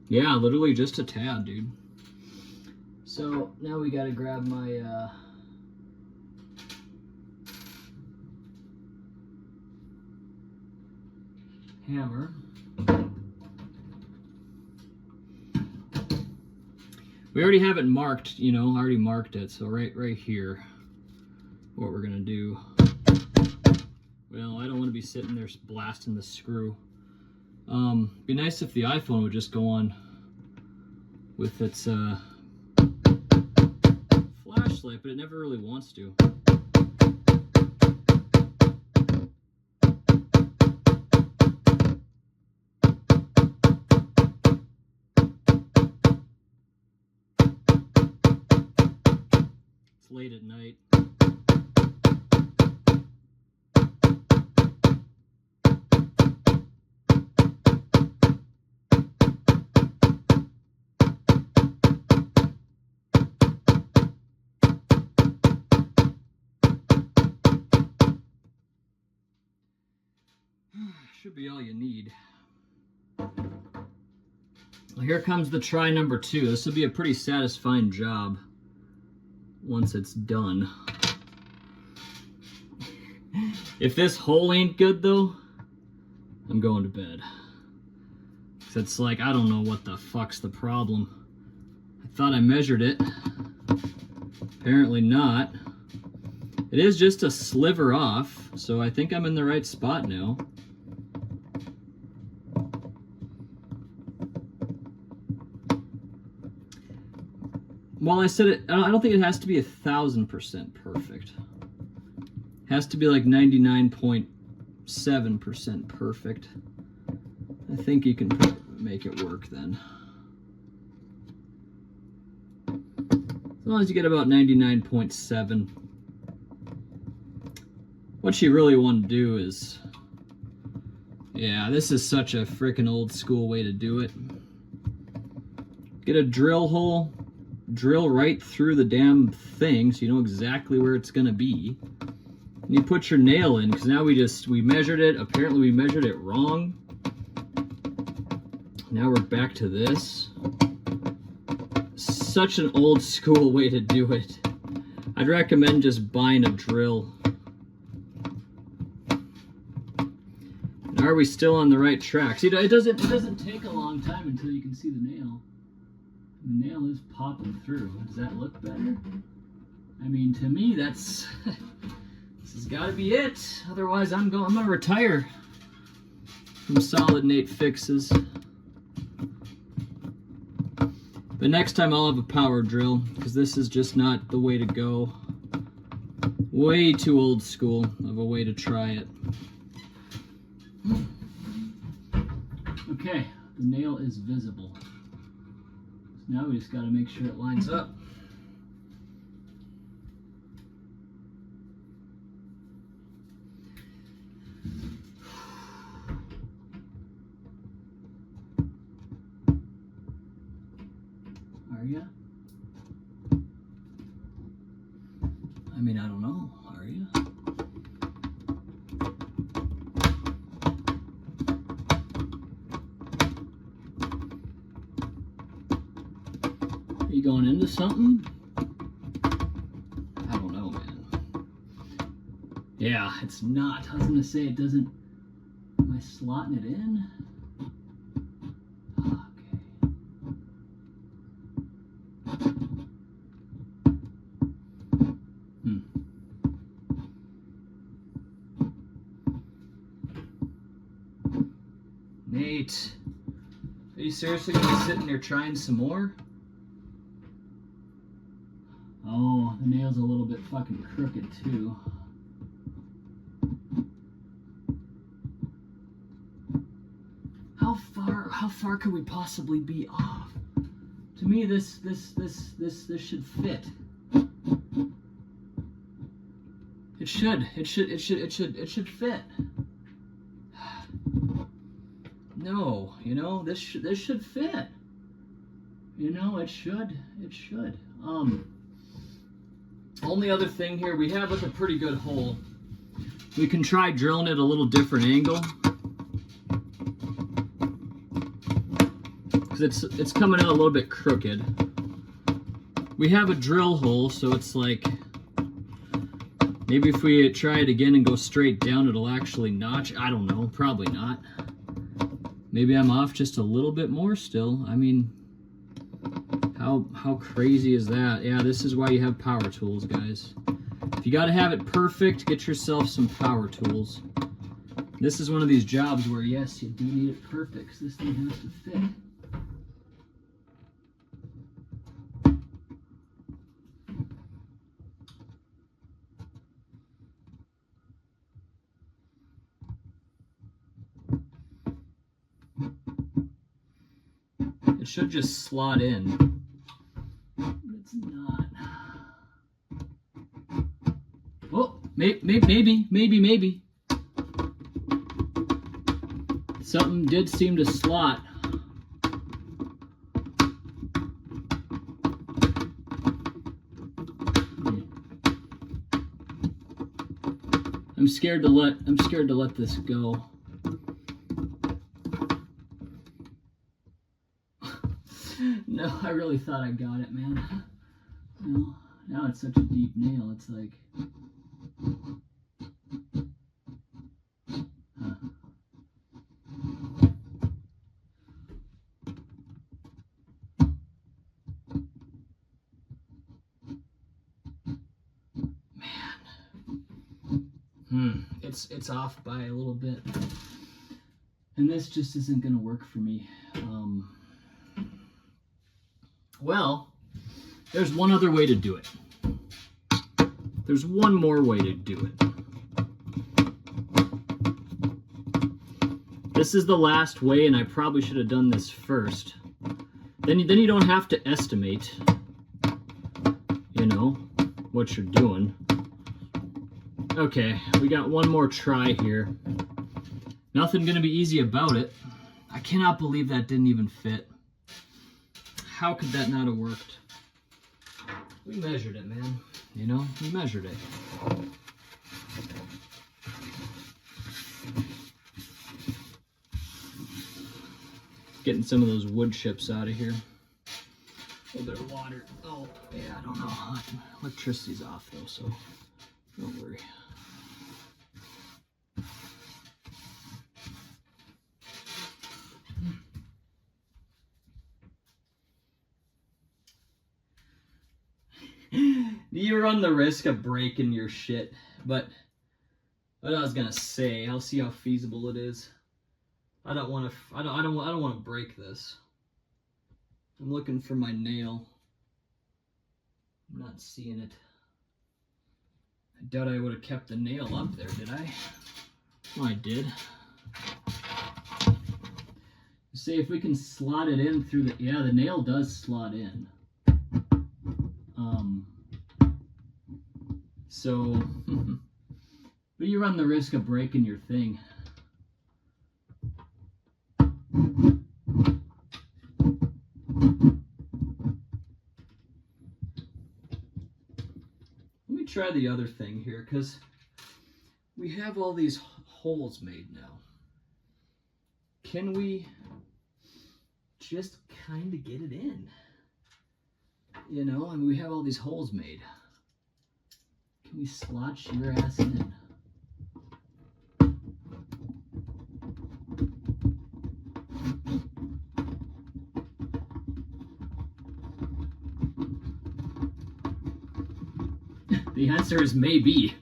Yeah, literally just a tad, dude. So now we gotta grab my hammer. We already have it marked, you know, I already marked it. So right here, what we're gonna do. Well, I don't want to be sitting there blasting the screw. Be nice if the iPhone would just go on with its flashlight, but it never really wants to. It's late at night. Should be all you need. Well, here comes the try number 2. This will be a pretty satisfying job once it's done. If this hole ain't good though, I'm going to bed. 'Cause it's like, I don't know what the fuck's the problem. I thought I measured it. Apparently not. It is just a sliver off, so I think I'm in the right spot now. Well, I said it, I don't think it has to be 1000% perfect. It has to be like 99.7% perfect. I think you can make it work then. As long as you get about 99.7. What you really want to do is, yeah, this is such a freaking old school way to do it. Get a drill hole. Drill right through the damn thing so you know exactly where it's gonna be. And you put your nail in, because now we measured it. Apparently we measured it wrong. Now we're back to this. Such an old school way to do it. I'd recommend just buying a drill. And are we still on the right track? See, it doesn't take a long time until you can see the nail. The nail is popping through. Does that look better? I mean, to me, that's This has got to be it. Otherwise, I'm gonna retire from solid Nate fixes. But next time I'll have a power drill, because this is just not the way to go. Way too old school of a way to try it. Okay, the nail is visible. So now we just got to make sure it lines up. Are ya? I mean, I don't know. Are ya? Are you going into something? I don't know, man. Yeah, it's not. I was gonna say it doesn't. Am I slotting it in? Nate, are you seriously gonna be sitting there trying some more? Oh, the nail's a little bit fucking crooked too. How far could we possibly be off? To me, this should fit. It should fit. No, you know, this should fit. You know, it should. Only other thing here, we have like a pretty good hole. We can try drilling it a little different angle. Because it's coming out a little bit crooked. We have a drill hole, so it's like, maybe if we try it again and go straight down, it'll actually notch. I don't know, probably not. Maybe I'm off just a little bit more still. I mean, how crazy is that? Yeah, this is why you have power tools, guys. If you got to have it perfect, get yourself some power tools. This is one of these jobs where, yes, you do need it perfect, because this thing has to fit. It should just slot in, but it's not. Oh, maybe. Something did seem to slot. I'm scared to let this go. No, I really thought I got it, man. No, now it's such a deep nail. It's like, huh. Man, it's off by a little bit, and this just isn't gonna work for me. Well, there's one other way to do it. There's one more way to do it. This is the last way, and I probably should have done this first. Then you don't have to estimate, you know, what you're doing. Okay, we got one more try here. Nothing gonna be easy about it. I cannot believe that didn't even fit. How could that not have worked? We measured it, man. You know, we measured it. Getting some of those wood chips out of here. A little bit of water. Oh, yeah, I don't know. Electricity's off, though, so don't worry. You run the risk of breaking your shit, but What I was gonna say, I'll see how feasible it is. I don't want to. I don't want to break this. I'm looking for my nail. I'm not seeing it. I doubt I would have kept the nail up there, did I? Oh, I did. See if we can slot it in through the. Yeah, the nail does slot in. So, but you run the risk of breaking your thing. Let me try the other thing here, because we have all these holes made now. Can we just kind of get it in? You know, I mean, we have all these holes made. Can we slot your ass in? The answer is maybe.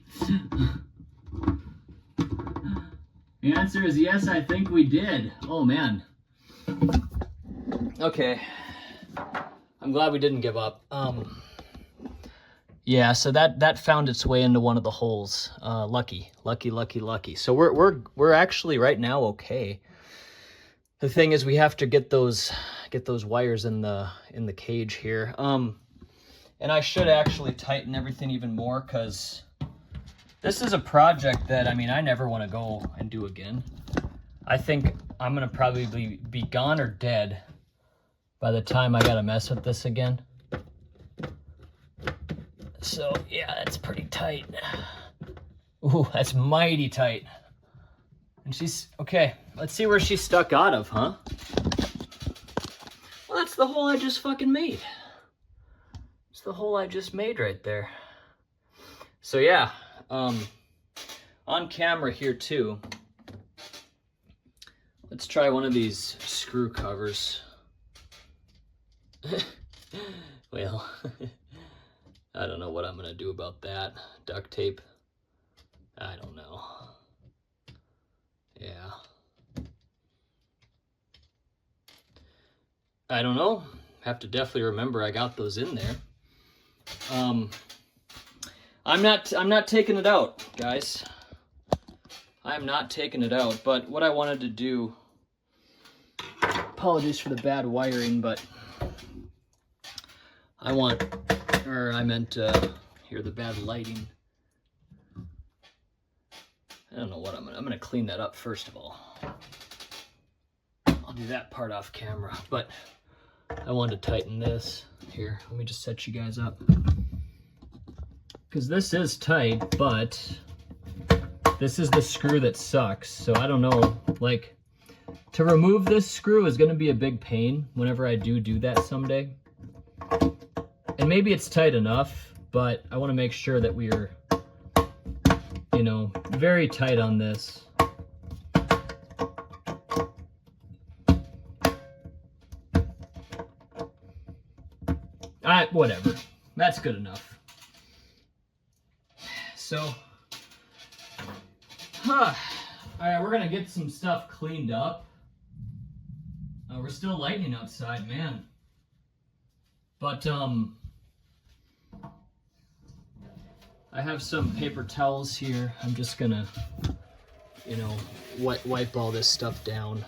The answer is yes, I think we did. Oh man. Okay. I'm glad we didn't give up. Yeah, so that found its way into one of the holes. Lucky. So we're actually right now okay. The thing is we have to get those wires in the cage here. And I should actually tighten everything even more, because this is a project that, I mean, I never want to go and do again. I think I'm going to probably be gone or dead by the time I got to mess with this again. So, yeah, that's pretty tight. Ooh, that's mighty tight. And she's, okay, let's see where she's stuck out of, huh? Well, that's the hole I just fucking made. It's the hole I just made right there. So, yeah, on camera here, too. Let's try one of these screw covers. Well, I don't know what I'm gonna do about that. Duct tape. I don't know. Yeah. I don't know. Have to definitely remember I got those in there. I'm not taking it out, guys. I'm not taking it out, but what I wanted to do, apologies for the bad wiring, but I meant here, the bad lighting. I don't know what I'm gonna clean that up first of all. I'll do that part off camera, but I wanted to tighten this. Here, let me just set you guys up. Because this is tight, but this is the screw that sucks. So I don't know, like, to remove this screw is gonna be a big pain whenever I do that someday. And maybe it's tight enough, but I wanna make sure that we're, you know, very tight on this. Whatever, that's good enough. So, all right, we're gonna get some stuff cleaned up. We're still lightning outside, man. But I have some paper towels here. I'm just gonna, you know, wipe all this stuff down,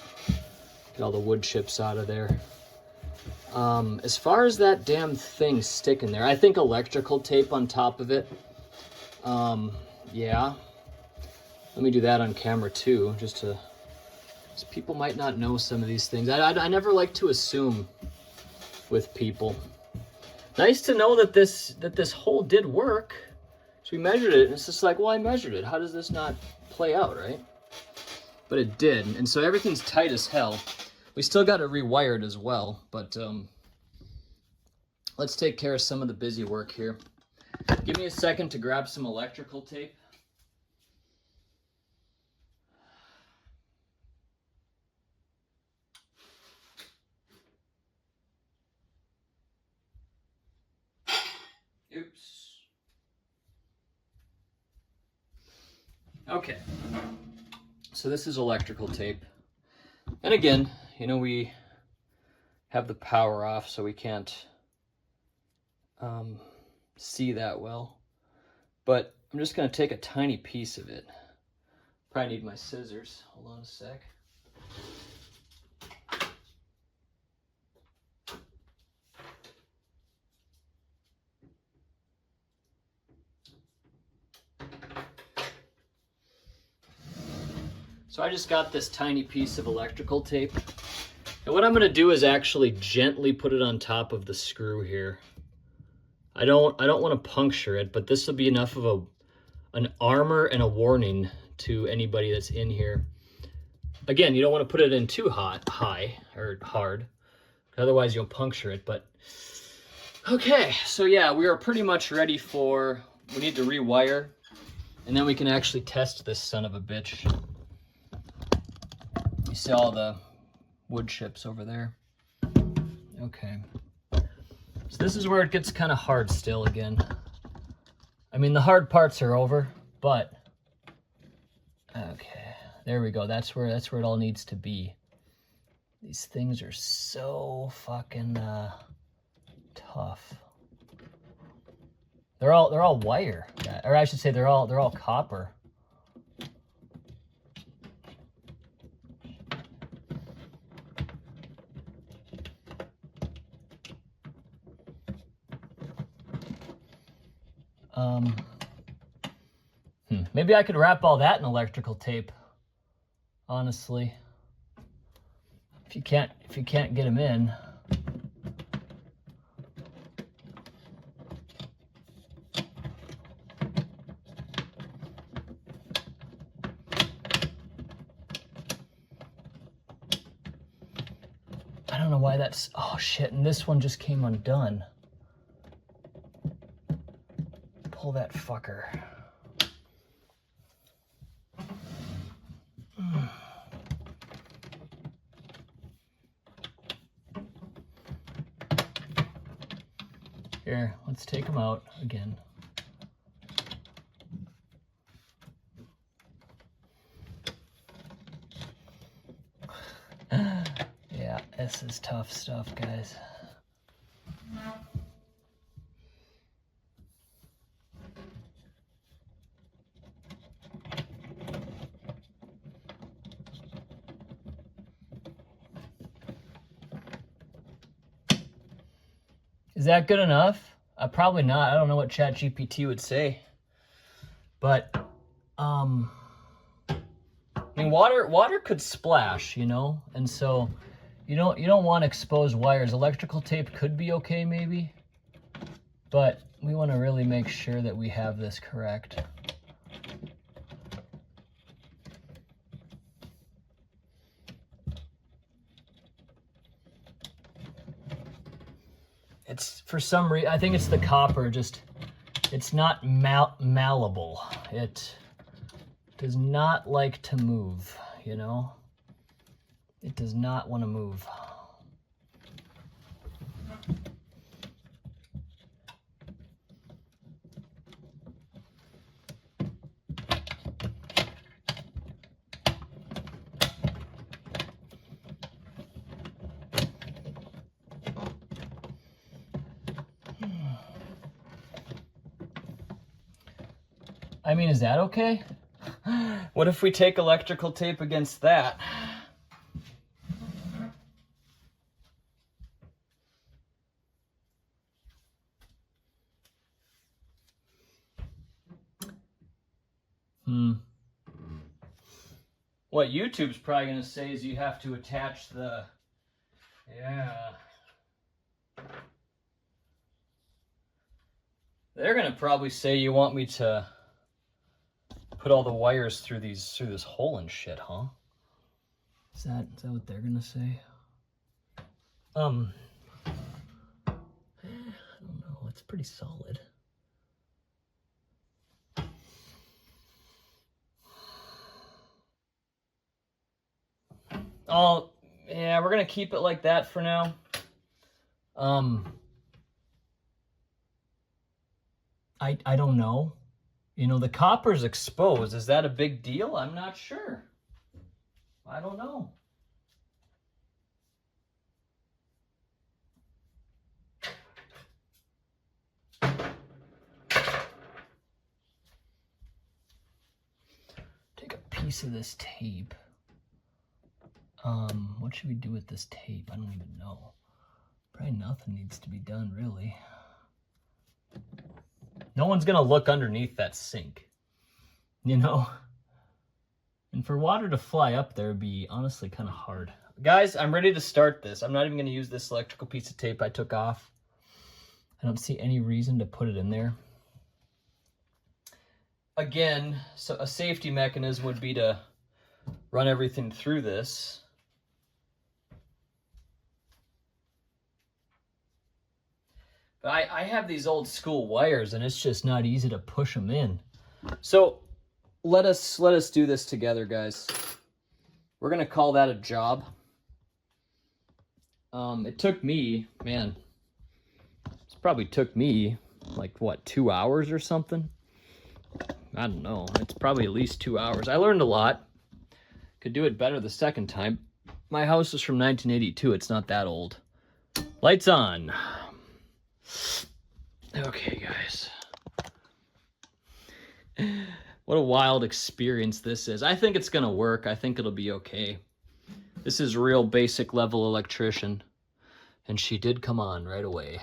get all the wood chips out of there. As far as that damn thing sticking there, I think electrical tape on top of it. Yeah. Let me do that on camera too, just to, because people might not know some of these things. I never like to assume with people. Nice to know that this hole did work. So we measured it, and it's just like, well, I measured it. How does this not play out, right? But it did, and so everything's tight as hell. We still got it rewired as well, but let's take care of some of the busy work here. Give me a second to grab some electrical tape. Oops. Okay, so this is electrical tape. And again, you know, we have the power off, so we can't see that well. But I'm just gonna take a tiny piece of it. Probably need my scissors. Hold on a sec. So I just got this tiny piece of electrical tape. And what I'm gonna do is actually gently put it on top of the screw here. I don't want to puncture it, but this will be enough of an armor and a warning to anybody that's in here. Again, you don't want to put it in too high or hard, otherwise you'll puncture it. But okay, so yeah, we are pretty much ready for, we need to rewire, and then we can actually test this son of a bitch. You see all the wood chips over there. Okay. So this is where it gets kind of hard still again. I mean, the hard parts are over, but okay, there we go. That's where it all needs to be. These things are so fucking tough. They're all wire, or I should say they're all copper. Maybe I could wrap all that in electrical tape, honestly. If you can't get them in. I don't know why that's, oh shit, and this one just came undone. Pull that fucker. Here, let's take them out again. Yeah, this is tough stuff, guys. Is that good enough? Probably not. I don't know what ChatGPT would say. But, I mean, water could splash, you know? And so you don't want exposed wires. Electrical tape could be okay maybe, but we want to really make sure that we have this correct. It's, for some reason, I think it's the copper, just, it's not malleable. It does not like to move, you know? It does not want to move. I mean, is that okay? What if we take electrical tape against that? What YouTube's probably going to say is you have to attach the... Yeah. They're going to probably say you want me to put all the wires through this hole and shit, huh? Is that what they're going to say? I don't know. It's pretty solid. Oh, yeah, we're gonna keep it like that for now. I don't know. You know, the copper's exposed. Is that a big deal? I'm not sure. I don't know. Take a piece of this tape. What should we do with this tape? I don't even know. Probably nothing needs to be done, really. No one's gonna look underneath that sink, you know? And for water to fly up there would be honestly kind of hard. Guys, I'm ready to start this. I'm not even gonna use this electrical piece of tape I took off. I don't see any reason to put it in there. Again, so a safety mechanism would be to run everything through this. But I have these old school wires and it's just not easy to push them in. So let us do this together, guys. We're gonna call that a job. It took me, man, it probably took me like what, 2 hours or something? I don't know. It's probably at least 2 hours. I learned a lot. Could do it better the second time. My house is from 1982. It's not that old. Lights on. Okay, guys. What a wild experience this is. I think it's gonna work. I think it'll be okay. This is real basic level electrician. And she did come on right away.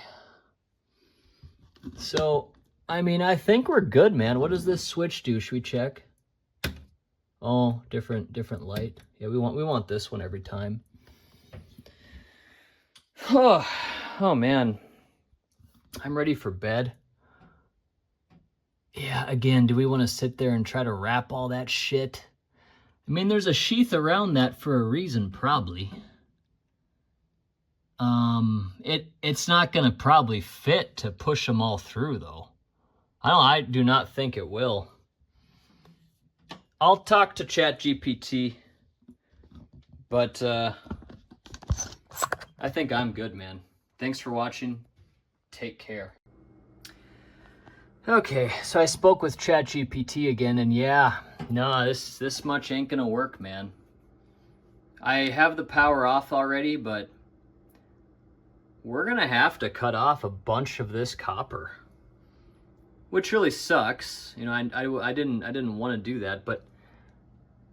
So, I mean, I think we're good, man. What does this switch do? Should we check? Oh, different light. Yeah, we want this one every time. Oh man. I'm ready for bed. Yeah, again, do we want to sit there and try to wrap all that shit? I mean, there's a sheath around that for a reason, probably. It's not gonna probably fit to push them all through, though. I do not think it will. I'll talk to ChatGPT, but I think I'm good, man. Thanks for watching. Take care. Okay, so I spoke with ChatGPT again, and yeah, no, this much ain't gonna work, man. I have the power off already, but we're gonna have to cut off a bunch of this copper, which really sucks. You know, I didn't want to do that, but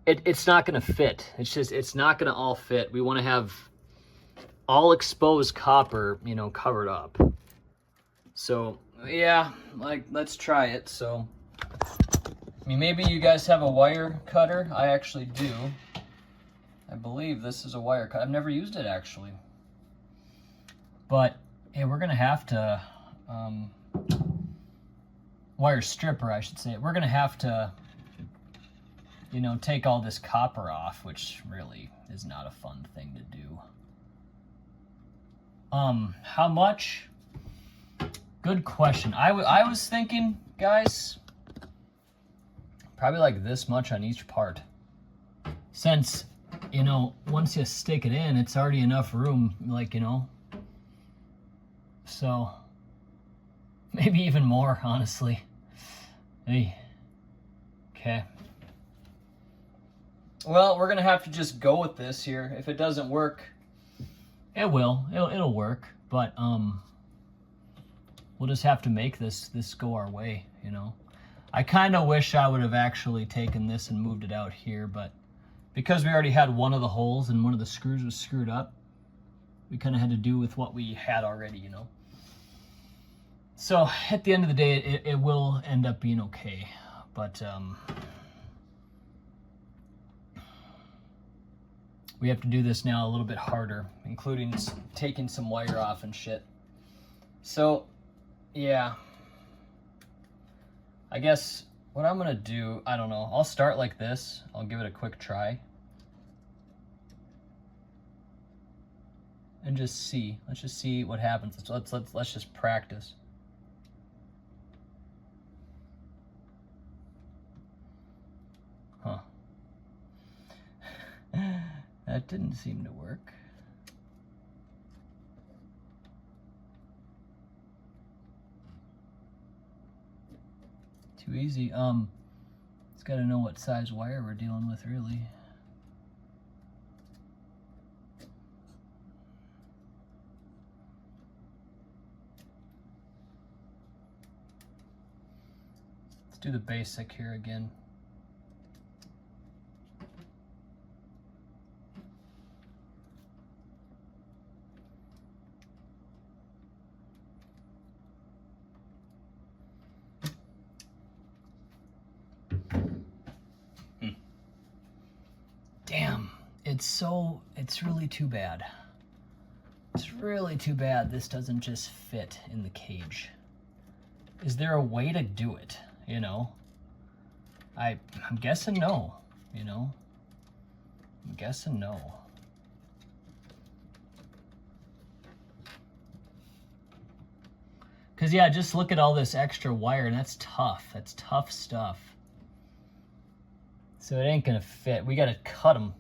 it's not gonna fit. It's not gonna all fit. We want to have all exposed copper, you know, covered up. So yeah, like, let's try it. So, I mean, maybe you guys have a wire cutter. I actually do. I believe this is a wire cut. I've never used it, actually. But, yeah, we're going to have to, wire stripper, I should say. We're going to have to, you know, take all this copper off, which really is not a fun thing to do. How much? Good question. I was thinking, guys, probably like this much on each part. Since, you know, once you stick it in, it's already enough room, like, you know. So, maybe even more, honestly. Hey. Okay. Well, we're gonna have to just go with this here. If it doesn't work, it will. It'll work, but, we'll just have to make this go our way, you know. I kind of wish I would have actually taken this and moved it out here, but because we already had one of the holes and one of the screws was screwed up, we kind of had to do with what we had already, you know. So at the end of the day, it will end up being okay, but we have to do this now a little bit harder, including taking some wire off and shit. So yeah, I guess what I'm gonna do, I don't know, I'll start like this. I'll give it a quick try and just see. Let's just see what happens. Let's just practice. Huh. That didn't seem to work. Too easy. It's got to know what size wire we're dealing with, really. Let's do the basic here again. Damn, it's really too bad. It's really too bad this doesn't just fit in the cage. Is there a way to do it, you know? I'm guessing no, you know? I'm guessing no. Because, yeah, just look at all this extra wire, and that's tough. That's tough stuff. So it ain't gonna fit. We gotta cut them.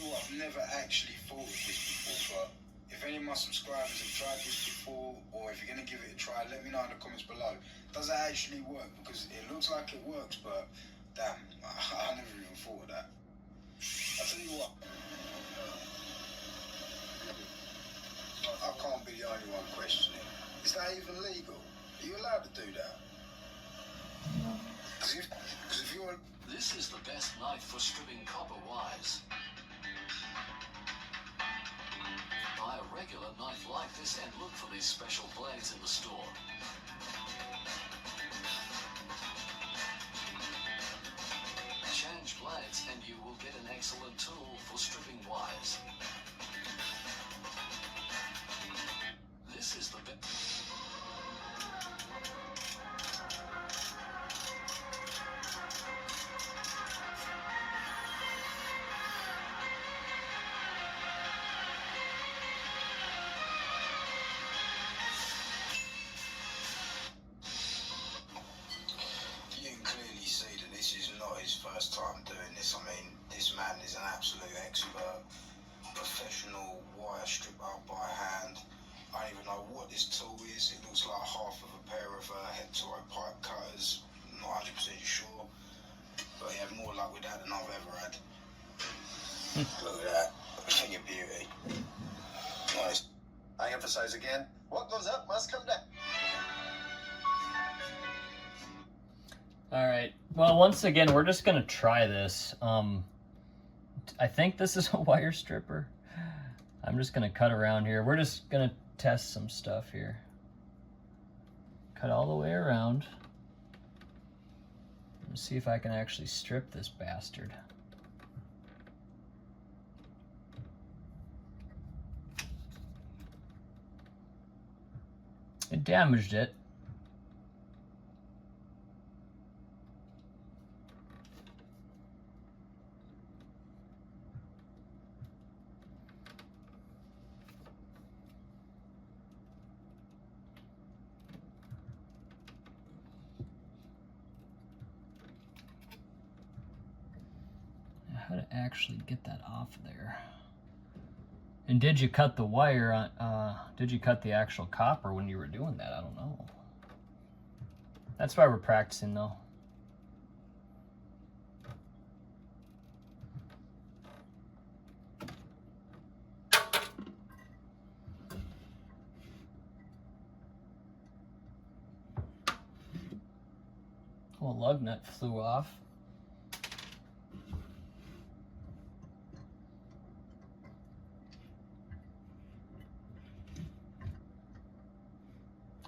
I've never actually thought of this before, but if any of my subscribers have tried this before, or if you're going to give it a try, let me know in the comments below. Does it actually work? Because it looks like it works, but damn, I never even thought of that. I'll tell you what, I can't be the only one questioning. Is that even legal? Are you allowed to do that? Because if you're... This is the best knife for stripping copper wires. Buy a regular knife like this and look for these special blades in the store. Change blades and you will get an excellent tool for stripping wires. This is the best. First time doing this. I mean, this man is an absolute expert, professional wire stripper by hand. I don't even know what this tool is. It looks like half of a pair of Heptite pipe cutters. I'm not 100% sure, but you have more luck with that than I've ever had. Look at that, a thing of beauty. Nice. I emphasize again, what goes up must come down. All right. Well, once again, we're just gonna try this. I think this is a wire stripper. I'm just gonna cut around here. We're just gonna test some stuff here. Cut all the way around. Let's see if I can actually strip this bastard. It damaged it. How to actually get that off there. And did you cut the wire on, did you cut the actual copper when you were doing that? I don't know. That's why we're practicing though. Well, a lug nut flew off.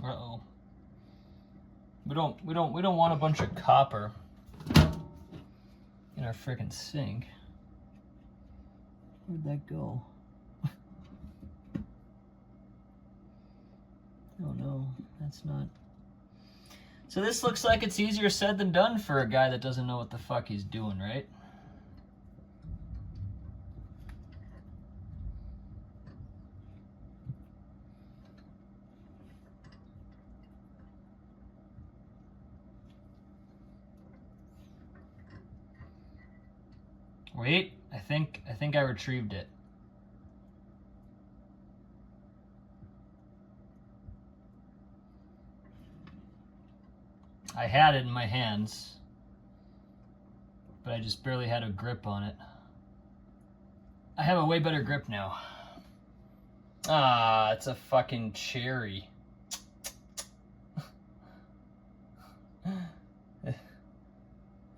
Uh-oh. We don't want a bunch of copper in our frickin' sink. Where'd that go? Oh no, that's not. So this looks like it's easier said than done for a guy that doesn't know what the fuck he's doing, right? Wait, I think I retrieved it. I had it in my hands, but I just barely had a grip on it. I have a way better grip now. Ah, it's a fucking cherry.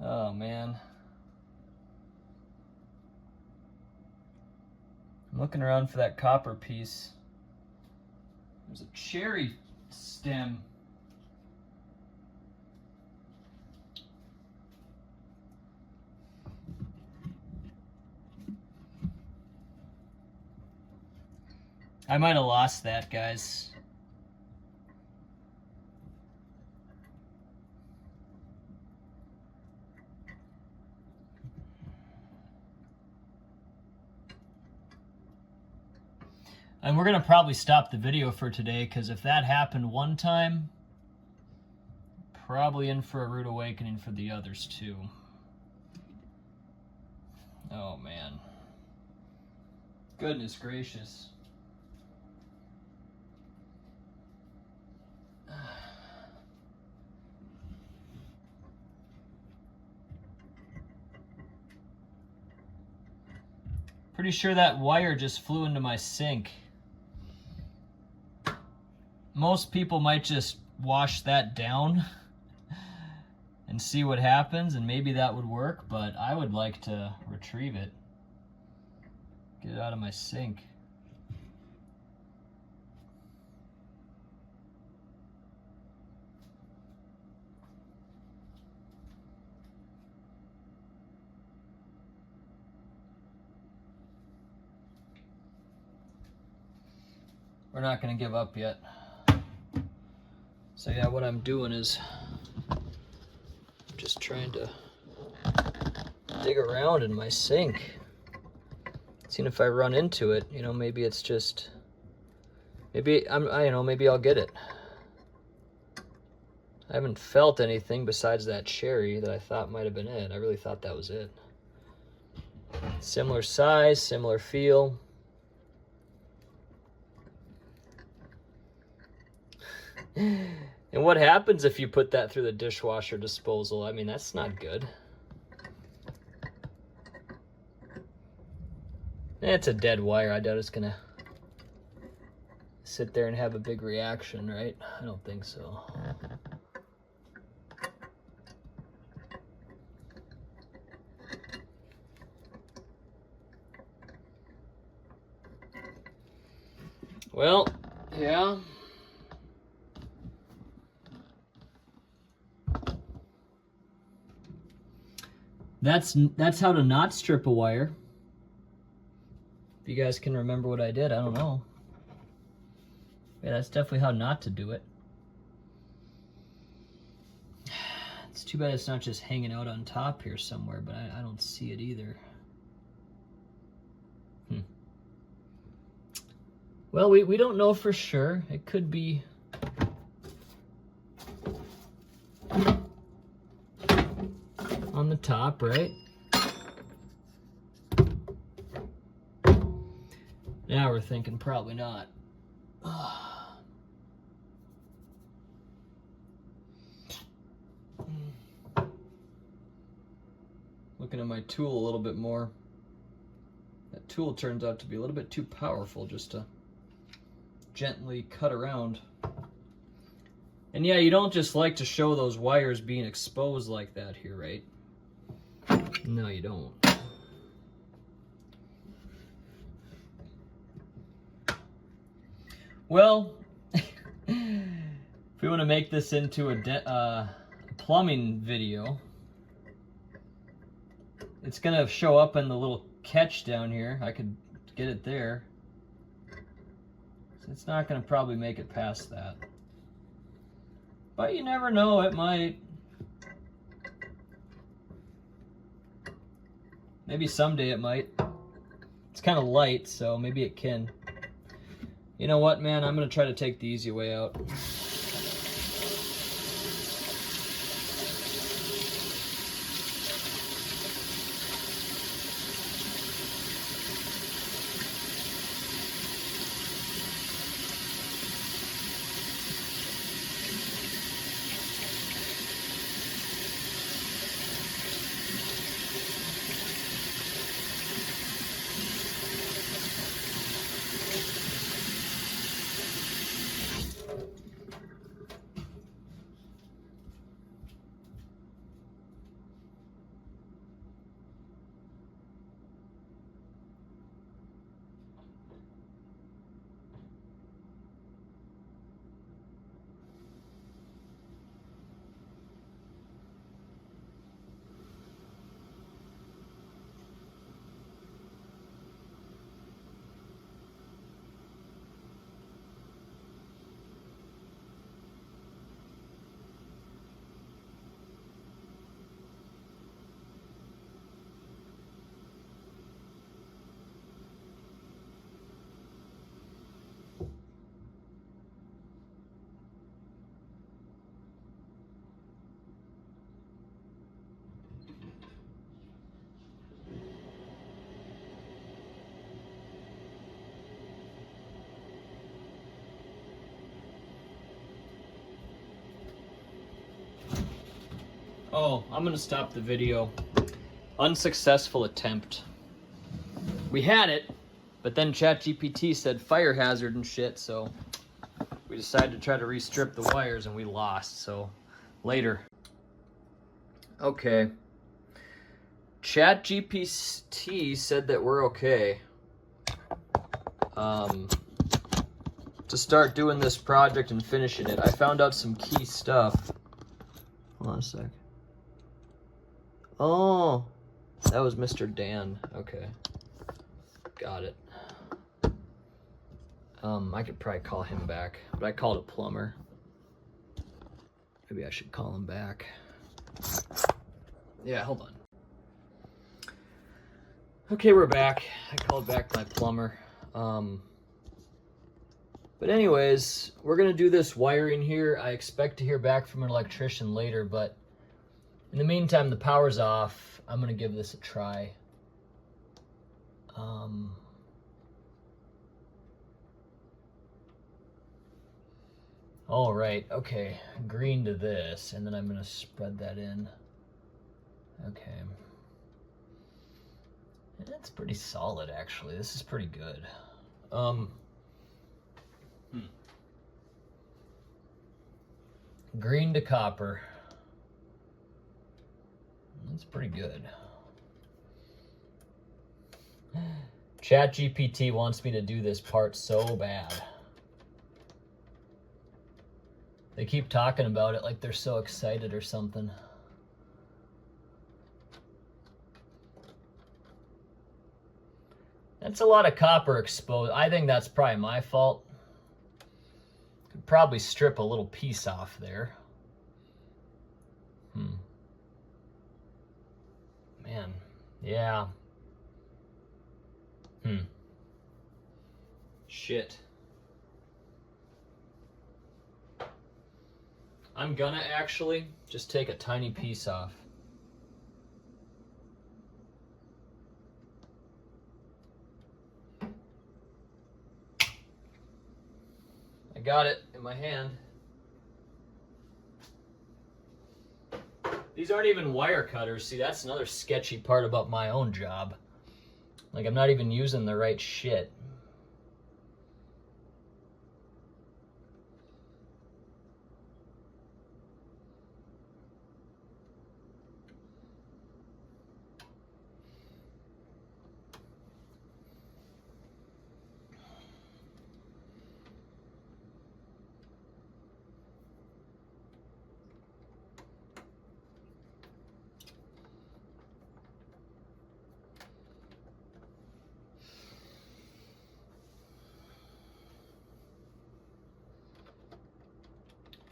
Oh man. I'm looking around for that copper piece. There's a cherry stem. I might have lost that, guys. And we're gonna probably stop the video for today, because if that happened one time, probably in for a rude awakening for the others too. Oh man. Goodness gracious. Pretty sure that wire just flew into my sink. Most people might just wash that down and see what happens, and maybe that would work, but I would like to retrieve it. Get it out of my sink. We're not gonna give up yet. So yeah, what I'm doing is just trying to dig around in my sink. Seeing if I run into it, you know, maybe it's just, maybe maybe I'll get it. I haven't felt anything besides that cherry that I thought might have been it. I really thought that was it. Similar size, similar feel. And what happens if you put that through the dishwasher disposal? I mean, that's not good. It's a dead wire. I doubt it's gonna sit there and have a big reaction, right? I don't think so. Well, yeah. That's how to not strip a wire. If you guys can remember what I did, I don't know. Yeah, that's definitely how not to do it. It's too bad it's not just hanging out on top here somewhere, but I don't see it either. Well, we don't know for sure. It could be on the top, right? Now we're thinking probably not. Looking at my tool a little bit more. That tool turns out to be a little bit too powerful just to gently cut around. And yeah, you don't just like to show those wires being exposed like that here, right? No, you don't. Well, if we want to make this into a plumbing video, it's going to show up in the little catch down here. I could get it there. So it's not going to probably make it past that. But you never know, it might. Maybe someday it might. It's kind of light, so maybe it can. You know what, man? I'm going to try to take the easy way out. Oh, I'm gonna stop the video. Unsuccessful attempt. We had it, but then ChatGPT said fire hazard and shit, so we decided to try to restrip the wires and we lost, so later. Okay. ChatGPT said that we're okay. To start doing this project and finishing it. I found out some key stuff. Hold on a sec. Oh, that was Mr. Dan. Okay. Got it. I could probably call him back, but I called a plumber. Maybe I should call him back. Yeah, hold on. Okay, we're back. I called back my plumber. But anyways, we're gonna do this wiring here. I expect to hear back from an electrician later, but in the meantime, the power's off. I'm gonna give this a try. All right, okay, green to this, and then I'm gonna spread that in. Okay. That's pretty solid, actually. This is pretty good. Green to copper. That's pretty good. ChatGPT wants me to do this part so bad. They keep talking about it like they're so excited or something. That's a lot of copper exposed. I think that's probably my fault. Could probably strip a little piece off there. Man, yeah. Shit. I'm gonna actually just take a tiny piece off. I got it in my hand. These aren't even wire cutters. See, that's another sketchy part about my own job. Like, I'm not even using the right shit.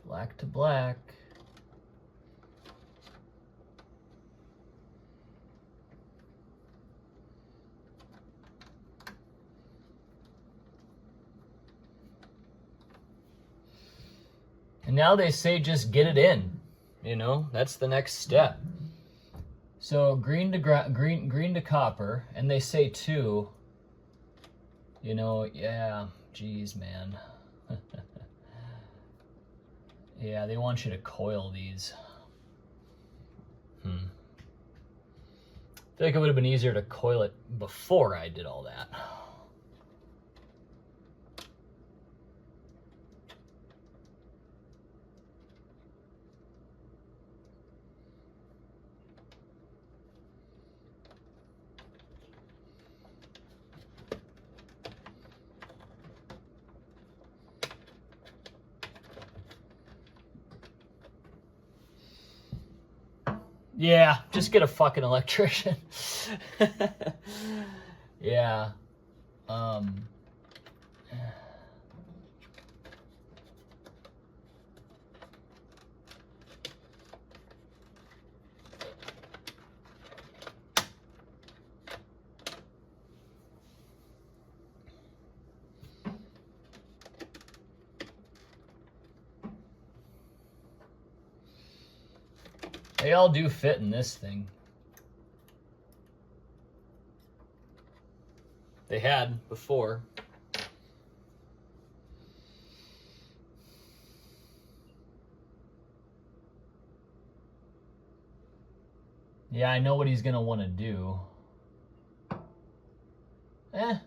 Black to black. And now they say just get it in, you know, that's the next step. So green to copper, and they say too, you know, yeah, geez, man. Yeah, they want you to coil these. I feel like it would have been easier to coil it before I did all that. Yeah, just get a fucking electrician. Yeah. They all do fit in this thing. They had before. Yeah, I know what he's gonna want to do. You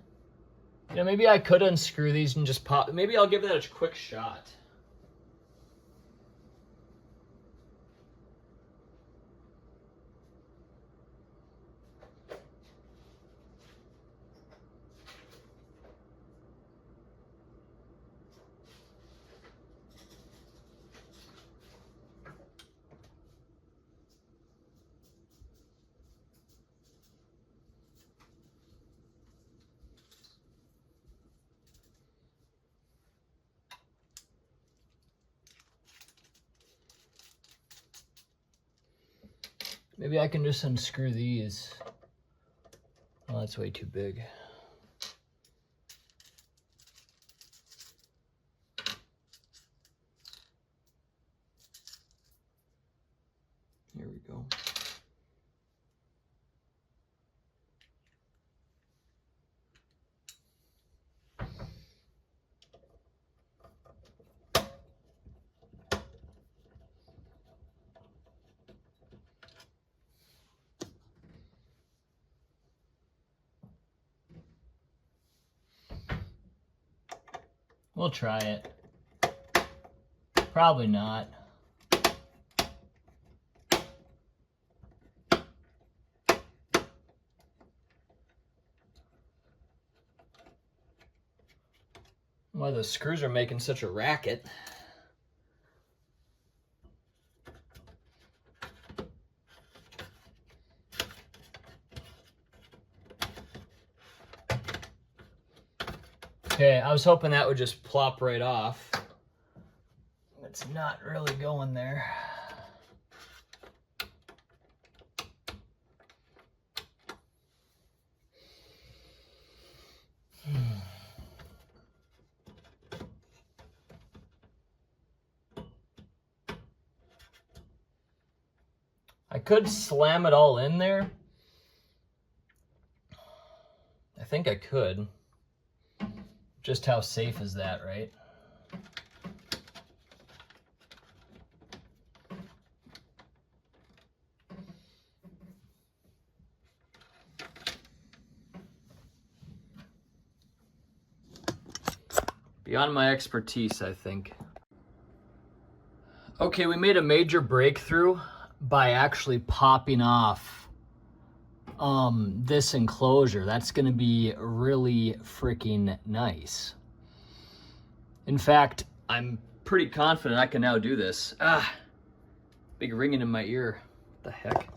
know, maybe I could unscrew these and just pop. Maybe I'll give that a quick shot. Maybe I can just unscrew these. Oh, that's way too big. Here we go. We'll try it. Probably not. Why the screws are making such a racket. Okay, I was hoping that would just plop right off. It's not really going there. I could slam it all in there. I think I could. Just how safe is that, right? Beyond my expertise, I think. Okay, we made a major breakthrough by actually popping off this enclosure. That's gonna be really freaking nice. In fact, I'm pretty confident I can now do this. Big ringing in my ear. What the heck?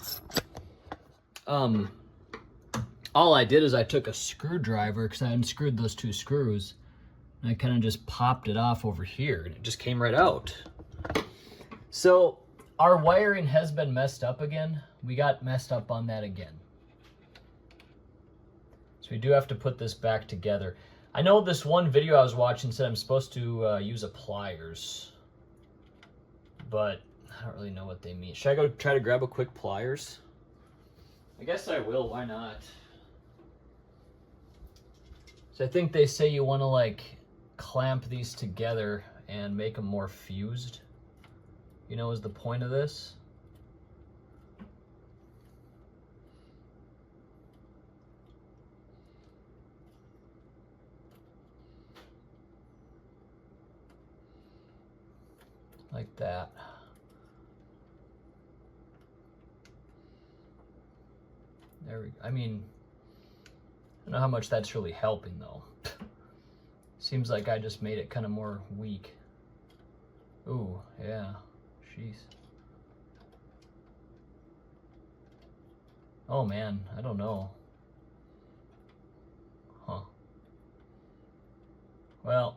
All I did is I took a screwdriver, because I unscrewed those two screws, and I kind of just popped it off over here, and it just came right out. So our wiring has been messed up again. We got messed up on that again. So we do have to put this back together. I know this one video I was watching said I'm supposed to use a pliers, but I don't really know what they mean. Should I go try to grab a quick pliers? I guess I will, why not? So I think they say you want to like clamp these together and make them more fused. You know, is the point of this? Like that. There we go. I mean, I don't know how much that's really helping though. Seems like I just made it kind of more weak. Ooh, yeah. Jeez. Oh man, I don't know. Huh. Well.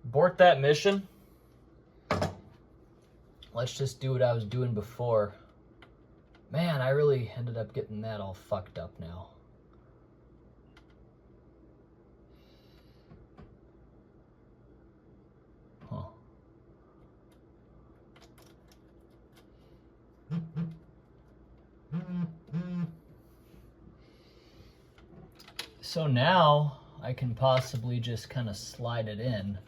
Abort that mission. Let's just do what I was doing before. Man, I really ended up getting that all fucked up now. Huh. So now I can possibly just kind of slide it in.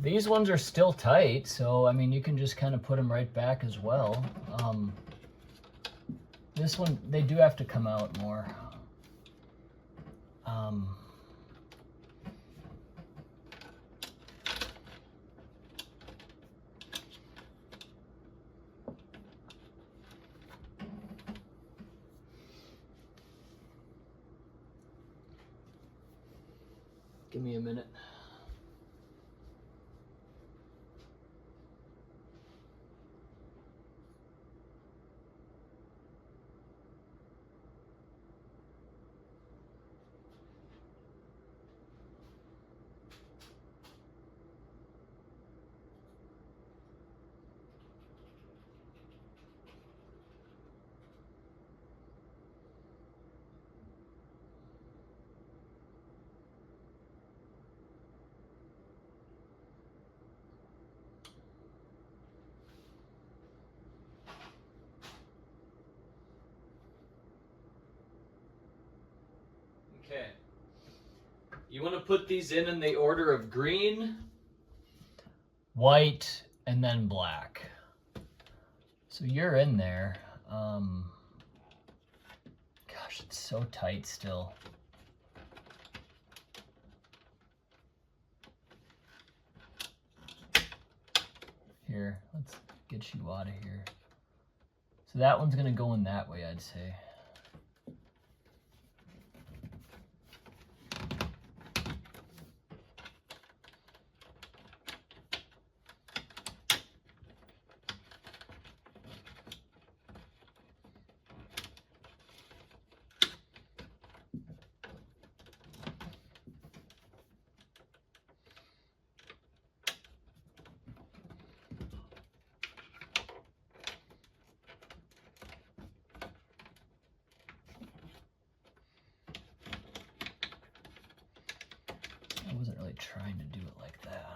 These ones are still tight, so I mean you can just kind of put them right back as well. This one, they do have to come out more. Give me a minute. Okay. You want to put these in the order of green, white, and then black. So you're in there. Gosh, it's so tight still. Here, let's get you out of here. So that one's gonna go in that way, I'd say. I wasn't really trying to do it like that.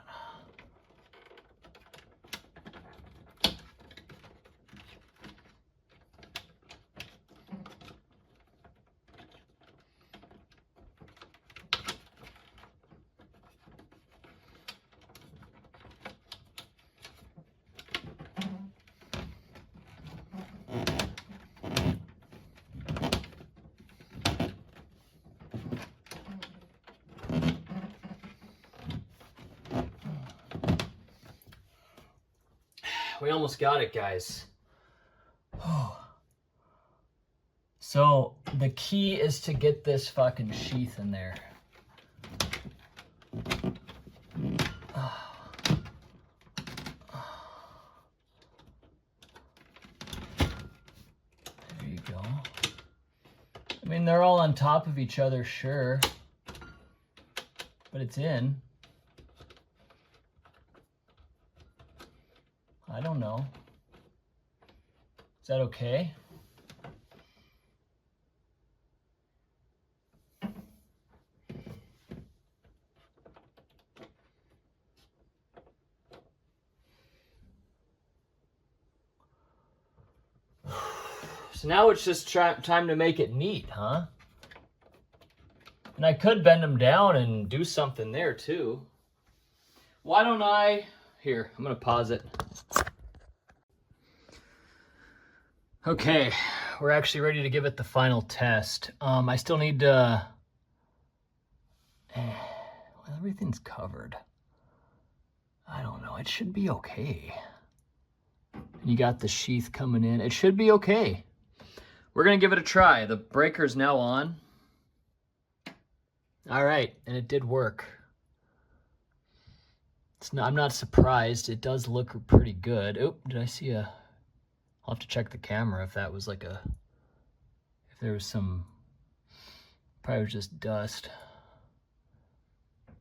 We almost got it, guys. So the key is to get this fucking sheath in there. mean, they're all on top of each other, sure. But it's in. I don't know. Is that okay? So now it's just time to make it neat, huh? And I could bend them down and do something there too. Why don't I... Here, I'm gonna pause it. Okay, we're actually ready to give it the final test. I still need to... Well, everything's covered. I don't know, it should be okay. And you got the sheath coming in. It should be okay. We're gonna give it a try. The breaker's now on. All right, and it did work. I'm not surprised. It does look pretty good. Oh, did I see a... I'll have to check the camera if that was like a... If there was some... Probably was just dust.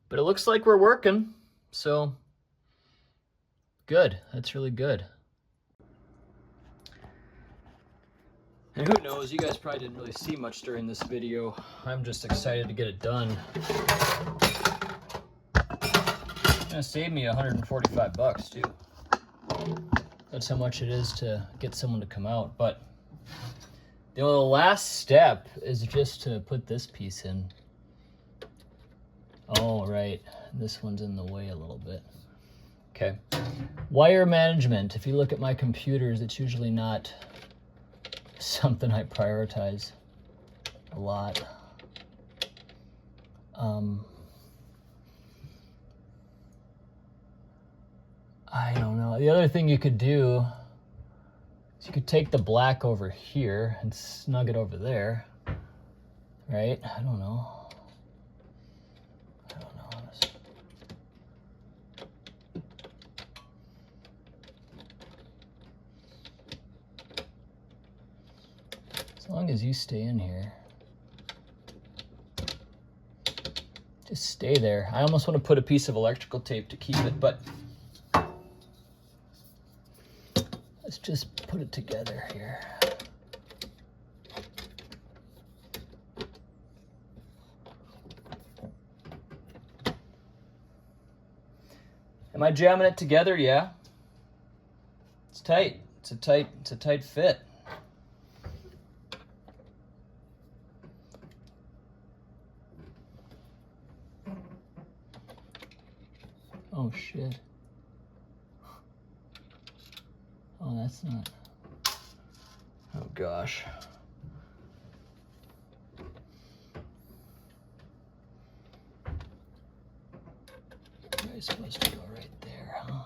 But it looks like we're working, so... Good, that's really good. And who knows, you guys probably didn't really see much during this video. I'm just excited to get it done. It's gonna save me 145 bucks too. That's how much it is to get someone to come out. But the last step is just to put this piece in. Oh, right, this one's in the way a little bit. Okay, wire management. If you look at my computers, it's usually not something I prioritize a lot. I don't know. The other thing you could do is you could take the black over here and snug it over there, right? I don't know. As long as you stay in here. Just stay there. I almost want to put a piece of electrical tape to keep it, but let's just put it together here. Am I jamming it together? Yeah. It's tight. It's a tight fit. Oh shit. Oh, that's not. Oh gosh. It's supposed to go right there, huh?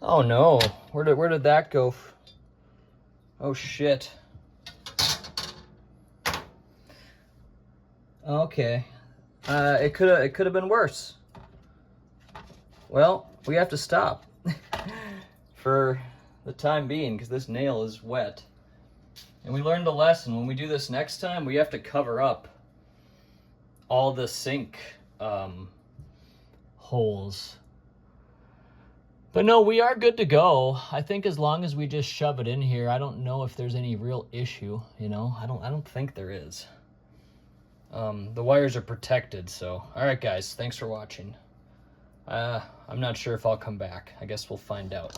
Oh no, where did that go? Oh shit. Okay. It could have been worse. Well, we have to stop for the time being because this nail is wet. And we learned a lesson. When we do this next time, we have to cover up all the sink holes. But no, we are good to go. I think as long as we just shove it in here, I don't know if there's any real issue, you know? I don't think there is. The wires are protected, so. All right, guys, thanks for watching. I'm not sure if I'll come back. I guess we'll find out.